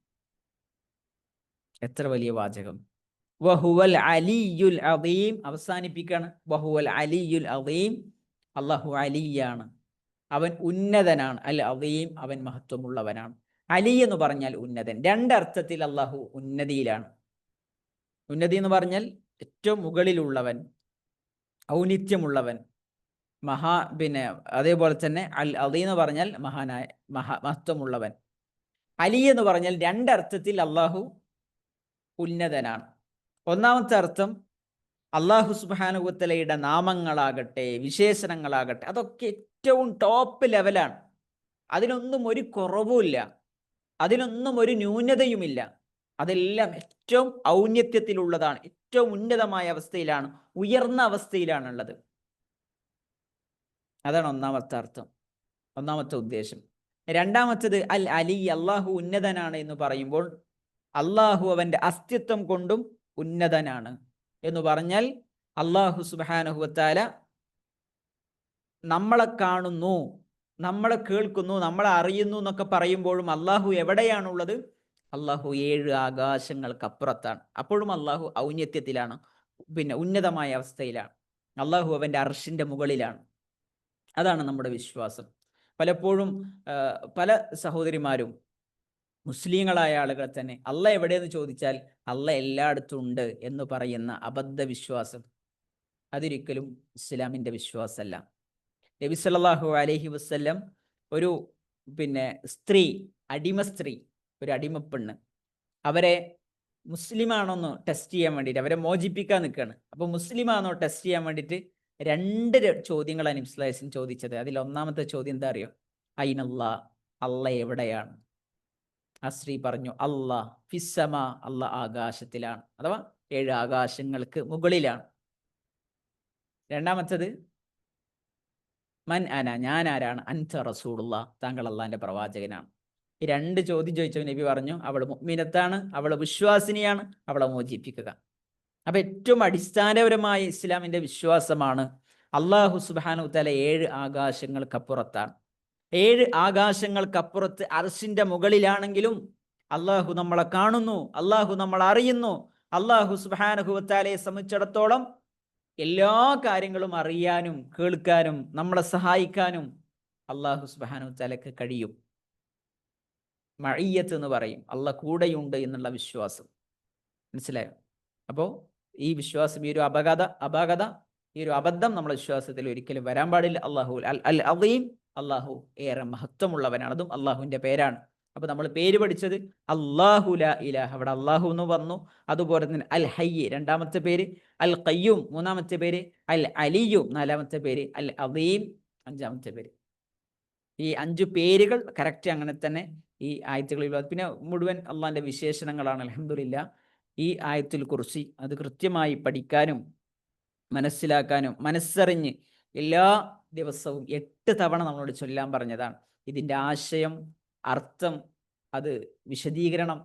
എത്ര വലിയ വാചകം. വഹുവൽ അലിയുൽ അദീം, അവസാനിപ്പിക്കാണ് വഹുവൽ അലിയുൽ അദീം, അള്ളാഹു അലിയാണ്, അവൻ ഉന്നതനാണ്. അൽ അദീം, അവൻ മഹത്വമുള്ളവനാണ്. അലി എന്ന് പറഞ്ഞാൽ ഉന്നതൻ. രണ്ടർത്ഥത്തിൽ അള്ളാഹു ഉന്നതിയിലാണ്. ഉന്നതി എന്ന് പറഞ്ഞാൽ ഏറ്റവും മുകളിലുള്ളവൻ, ഔന്നിത്യമുള്ളവൻ, അതേപോലെ തന്നെ അൽ അദീം എന്ന് പറഞ്ഞാൽ മഹത്വമുള്ളവൻ. അലി എന്ന് പറഞ്ഞാൽ രണ്ടർത്ഥത്തിൽ അള്ളാഹു ഉന്നതനാണ്. ഒന്നാമത്തെ അർത്ഥം, അള്ളാഹു സുബ്ഹാനഹു വ തആലയുടെ നാമങ്ങളാകട്ടെ, വിശേഷണങ്ങളാകട്ടെ, അതൊക്കെ ഏറ്റവും ടോപ്പ് ലെവലാണ്. അതിനൊന്നും ഒരു കുറവുമില്ല, അതിനൊന്നും ഒരു ന്യൂനതയുമില്ല. അതെല്ലാം ഏറ്റവും ഔന്നത്യത്തിലുള്ളതാണ്, ഏറ്റവും ഉന്നതമായ അവസ്ഥയിലാണ്, ഉയർന്ന അവസ്ഥയിലാണുള്ളത്. അതാണ് ഒന്നാമത്തെ അർത്ഥം, ഒന്നാമത്തെ ഉദ്ദേശം. രണ്ടാമത്തത് അൽ അലി, അള്ളാഹു ഉന്നതനാണ് എന്ന് പറയുമ്പോൾ അള്ളാഹു അവൻ്റെ അസ്തിത്വം കൊണ്ടും ഉന്നതനാണ് എന്ന് പറഞ്ഞാൽ അള്ളാഹു സുബ്ഹാനഹു വ തആല നമ്മളെ കാണുന്നു, നമ്മളെ കേൾക്കുന്നു, നമ്മളെ അറിയുന്നു എന്നൊക്കെ പറയുമ്പോഴും അള്ളാഹു എവിടെയാണുള്ളത്? അള്ളാഹു 7 ആകാശങ്ങൾക്കപ്പുറത്താണ്. അപ്പോഴും അള്ളാഹു ഔന്നത്യത്തിലാണ്, ഉന്നതമായ അവസ്ഥയിലാണ്. അള്ളാഹു അവൻ്റെ അർശിൻ്റെ മുകളിലാണ്. അതാണ് നമ്മുടെ വിശ്വാസം. പലപ്പോഴും പല സഹോദരിമാരും, മുസ്ലിങ്ങളായ ആളുകൾ തന്നെ, അള്ള എവിടെയെന്ന് ചോദിച്ചാൽ അള്ള എല്ലായിടത്തും ഉണ്ട് എന്ന് പറയുന്ന അബദ്ധ വിശ്വാസം, അതൊരിക്കലും ഇസ്ലാമിൻ്റെ വിശ്വാസമല്ല. നബി സല്ലല്ലാഹു അലൈഹി വസല്ലം ഒരു സ്ത്രീ, അടിമ സ്ത്രീ, ഒരു അടിമപ്പെണ്ണ്, അവരെ മുസ്ലിമാണോന്ന് ടെസ്റ്റ് ചെയ്യാൻ വേണ്ടിയിട്ട്, അവരെ മോചിപ്പിക്കാൻ നിൽക്കുകയാണ്. അപ്പോൾ മുസ്ലിമാണോ ടെസ്റ്റ് ചെയ്യാൻ വേണ്ടിയിട്ട് 2 ചോദ്യങ്ങളാണ് നബി സല്ലല്ലാഹു അലൈഹി വസല്ലം ചോദിച്ചത്. അതിൽ ഒന്നാമത്തെ ചോദ്യം എന്താ അറിയോ? അയിനല്ലാ, അള്ള എവിടെയാണ്? ആ സ്ത്രീ പറഞ്ഞു, അല്ലാഹ് ഫിസ്സമ, അള്ള ആകാശത്തിലാണ്, അഥവാ 7 ആകാശങ്ങൾക്ക് മുകളിലാണ്. രണ്ടാമത്തത് മൻ അന, ഞാൻ ആരാണ്? അൻത റസൂലുള്ളാഹ്, താങ്കൾ അള്ളാന്റെ പ്രവാചകനാണ്. ഈ 2 ചോദ്യം ചോദിച്ചപ്പോൾ നബി പറഞ്ഞു, അവൾ മുഅ്മിനത്താണ്, അവൾ വിശ്വാസിനിയാണ്, അവളെ മോചിപ്പിക്കുക. അപ്പം ഏറ്റവും അടിസ്ഥാനപരമായ ഇസ്ലാമിൻ്റെ വിശ്വാസമാണ് അള്ളാഹു സുബ്ഹാനഹു വ തആല 7 ആകാശങ്ങൾക്കപ്പുറത്താണ്. 7 ആകാശങ്ങൾക്കപ്പുറത്ത് അർശിന്റെ മുകളിലാണെങ്കിലും അള്ളാഹു നമ്മളെ കാണുന്നു, അള്ളാഹു നമ്മളെ അറിയുന്നു. അള്ളാഹു സുബ്ഹാനഹു വ തആലയെ സംബന്ധിച്ചിടത്തോളം എല്ലാ കാര്യങ്ങളും അറിയാനും കേൾക്കാനും നമ്മളെ സഹായിക്കാനും അള്ളാഹു സുബ്ഹാനഹു വ തആലക്ക് കഴിയും. മഅയ്യത്ത് എന്ന് പറയും, അള്ളാഹ് കൂടെയുണ്ട് എന്നുള്ള വിശ്വാസം. മനസ്സിലായോ? അപ്പോൾ ഈ വിശ്വാസം, ഈ ഒരു അപാകത, ഈ ഒരു അബദ്ധം നമ്മുടെ വിശ്വാസത്തിൽ ഒരിക്കലും വരാൻ പാടില്ല. അള്ളാഹു അൽ അദീം, അള്ളാഹു ഏറെ മഹത്വമുള്ളവനാണ്. അതും അള്ളാഹുവിൻ്റെ പേരാണ്. അപ്പോൾ നമ്മൾ പേര് പഠിച്ചത് അല്ലാഹു ലാ ഇലാഹ, അവിടെ അള്ളാഹു എന്ന് പറഞ്ഞു. അതുപോലെ തന്നെ അൽ ഹയ്യ് രണ്ടാമത്തെ പേര്, അൽ ഖയ്യൂം മൂന്നാമത്തെ പേര്, അൽ അലിയും നാലാമത്തെ പേര്, അൽ അദീം അഞ്ചാമത്തെ പേര്. ഈ 5 പേരുകൾ കറക്റ്റ് അങ്ങനെ തന്നെ ഈ ആയത്തുകളിൽ. പിന്നെ മുഴുവൻ അള്ളാഹിൻ്റെ വിശേഷണങ്ങളാണ്. അൽഹംദുലില്ലാ, ഈ ആയത്തുൽ കുർസി അത് കൃത്യമായി പഠിക്കാനും മനസ്സിലാക്കാനും മനസ്സറിഞ്ഞ് എല്ലാ ദിവസവും 8 തവണ നമ്മളോട് ചൊല്ലാൻ പറഞ്ഞതാണ്. ഇതിൻ്റെ ആശയം, അർത്ഥം, അത് വിശദീകരണം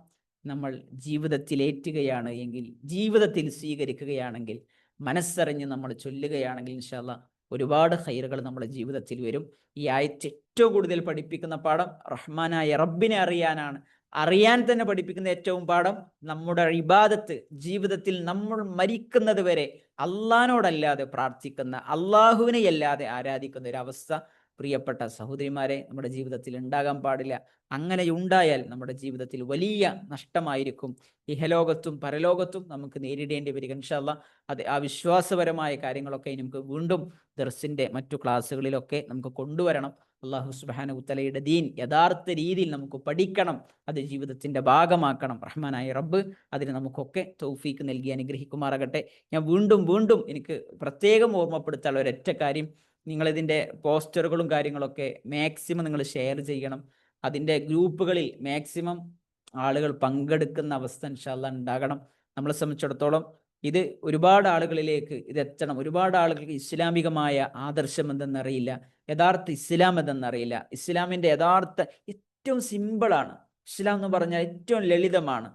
നമ്മൾ ജീവിതത്തിൽ ഏറ്റുകയാണ് എങ്കിൽ, ജീവിതത്തിൽ സ്വീകരിക്കുകയാണെങ്കിൽ, മനസ്സറിഞ്ഞ് നമ്മൾ ചൊല്ലുകയാണെങ്കിൽ ഇൻഷാ അല്ലാഹ് ഒരുപാട് ഖൈറുകൾ നമ്മുടെ ജീവിതത്തിൽ വരും. ഈ ആയത്ത് ഏറ്റവും കൂടുതൽ പഠിപ്പിക്കുന്ന പാഠം റഹ്മാനായ റബ്ബിനെ അറിയാനാണ്. അറിയാൻ തന്നെ പഠിപ്പിക്കുന്ന ഏറ്റവും പാഠം നമ്മുടെ ഇബാദത്ത്, ജീവിതത്തിൽ നമ്മൾ മരിക്കുന്നത് വരെ അള്ളാഹിനോടല്ലാതെ പ്രാർത്ഥിക്കുന്ന, അള്ളാഹുവിനെ അല്ലാതെ ആരാധിക്കുന്ന ഒരു അവസ്ഥ പ്രിയപ്പെട്ട സഹോദരിമാരെ നമ്മുടെ ജീവിതത്തിൽ ഉണ്ടാകാൻ പാടില്ല. അങ്ങനെ ഉണ്ടായാൽ നമ്മുടെ ജീവിതത്തിൽ വലിയ നഷ്ടമായിരിക്കും. ഇഹലോകത്തും പരലോകത്തും നമുക്ക് നേരിടേണ്ടി വരിക. ഇൻഷാ അല്ലാഹ് അത് ആ വിശ്വാസപരമായ കാര്യങ്ങളൊക്കെ നമുക്ക് വീണ്ടും ദർസിൻ്റെ മറ്റു ക്ലാസ്സുകളിലൊക്കെ നമുക്ക് കൊണ്ടുവരണം. അള്ളാഹു സുബ്ഹാനഹു തആലയുടെ ദീൻ യഥാർത്ഥ രീതിയിൽ നമുക്ക് പഠിക്കണം, അത് ജീവിതത്തിൻ്റെ ഭാഗമാക്കണം. റഹ്മാനായ റബ്ബ് അതിന് നമുക്കൊക്കെ തൗഫീക്ക് നൽകി അനുഗ്രഹിക്കുമാറാകട്ടെ. ഞാൻ വീണ്ടും എനിക്ക് പ്രത്യേകം ഓർമ്മപ്പെടുത്താനുള്ള ഒരൊറ്റ കാര്യം, നിങ്ങളിതിൻ്റെ പോസ്റ്ററുകളും കാര്യങ്ങളൊക്കെ മാക്സിമം നിങ്ങൾ ഷെയർ ചെയ്യണം. അതിൻ്റെ ഗ്രൂപ്പുകളിൽ മാക്സിമം ആളുകൾ പങ്കെടുക്കുന്ന അവസ്ഥ ഇൻഷാ അല്ലാഹ് ഉണ്ടാകണം. നമ്മളെ സംബന്ധിച്ചിടത്തോളം ഇത് ഒരുപാട് ആളുകളിലേക്ക് ഇത് എത്തണം. ഒരുപാട് ആളുകൾക്ക് ഇസ്ലാമികമായ ആദർശം എന്തെന്നറിയില്ല, യഥാർത്ഥ ഇസ്ലാം എന്തെന്നറിയില്ല. ഇസ്ലാമിൻ്റെ യഥാർത്ഥ ഏറ്റവും സിമ്പിളാണ്. ഇസ്ലാം എന്ന് പറഞ്ഞാൽ ഏറ്റവും ലളിതമാണ്.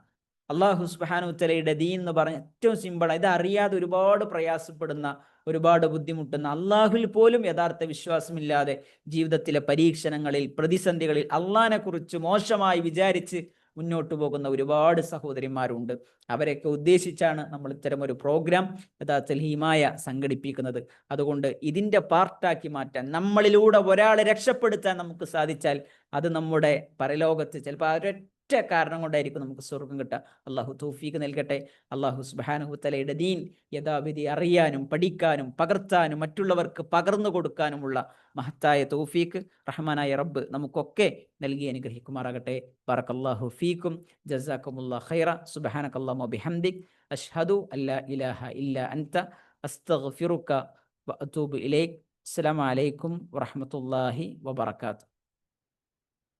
അള്ളാഹു സുബ്ഹാനഹു വ തആലയുടെ ദീൻ എന്ന് പറഞ്ഞാൽ ഏറ്റവും സിമ്പിളാണ്. ഇത് അറിയാതെ ഒരുപാട് പ്രയാസപ്പെടുന്ന, ഒരുപാട് ബുദ്ധിമുട്ടുന്ന, അള്ളാഹുവിൽ പോലും യഥാർത്ഥ വിശ്വാസമില്ലാതെ ജീവിതത്തിലെ പരീക്ഷണങ്ങളിൽ, പ്രതിസന്ധികളിൽ അള്ളാഹിനെ കുറിച്ച് മോശമായി വിചാരിച്ച് മുന്നോട്ട് പോകുന്ന ഒരുപാട് സഹോദരിമാരുണ്ട്. അവരെയൊക്കെ ഉദ്ദേശിച്ചാണ് നമ്മൾ ഇത്തരം ഒരു പ്രോഗ്രാം യഥാർത്ഥത്തിൽ ഹിമായ സംഘടിപ്പിക്കുന്നത്. അതുകൊണ്ട് ഇതിൻ്റെ പാർട്ടാക്കി മാറ്റാൻ, നമ്മളിലൂടെ ഒരാളെ രക്ഷപ്പെടുത്താൻ നമുക്ക് സാധിച്ചാൽ അത് നമ്മുടെ പരലോകത്ത് ചിലപ്പോൾ ഒരൊറ്റ കാരണം കൊണ്ടായിരിക്കും നമുക്ക് സ്വർഗം കിട്ടുക. അള്ളാഹു തൗഫീഖ് നൽകട്ടെ. അള്ളാഹു സുബ്ഹാനഹു വ തആലയുടെ ദീൻ യഥാവിധി അറിയാനും പഠിക്കാനും പകർത്താനും മറ്റുള്ളവർക്ക് പകർന്നു കൊടുക്കാനുമുള്ള മഹത്തായ തൗഫീഖ് റഹ്മാനായ റബ്ബ് നമുക്കൊക്കെ നൽകി അനുഗ്രഹിക്കുമാറാകട്ടെ. ബറകല്ലാഹു ഫീക്കും, ജസാക്കുമുല്ലാഹു ഖൈറ. സുബ്ഹാനകല്ലാഹുമ്മ ബിഹംദിക്, അഷ്ഹദു അല്ലാ ഇലാഹ ഇല്ലാ അൻത, അസ്തഗ്ഫിറുക വ അതൂബു ഇലൈക്. അസ്സലാമു അലൈക്കും വറഹ്മത്തുള്ളാഹി വബറകാതുഹു.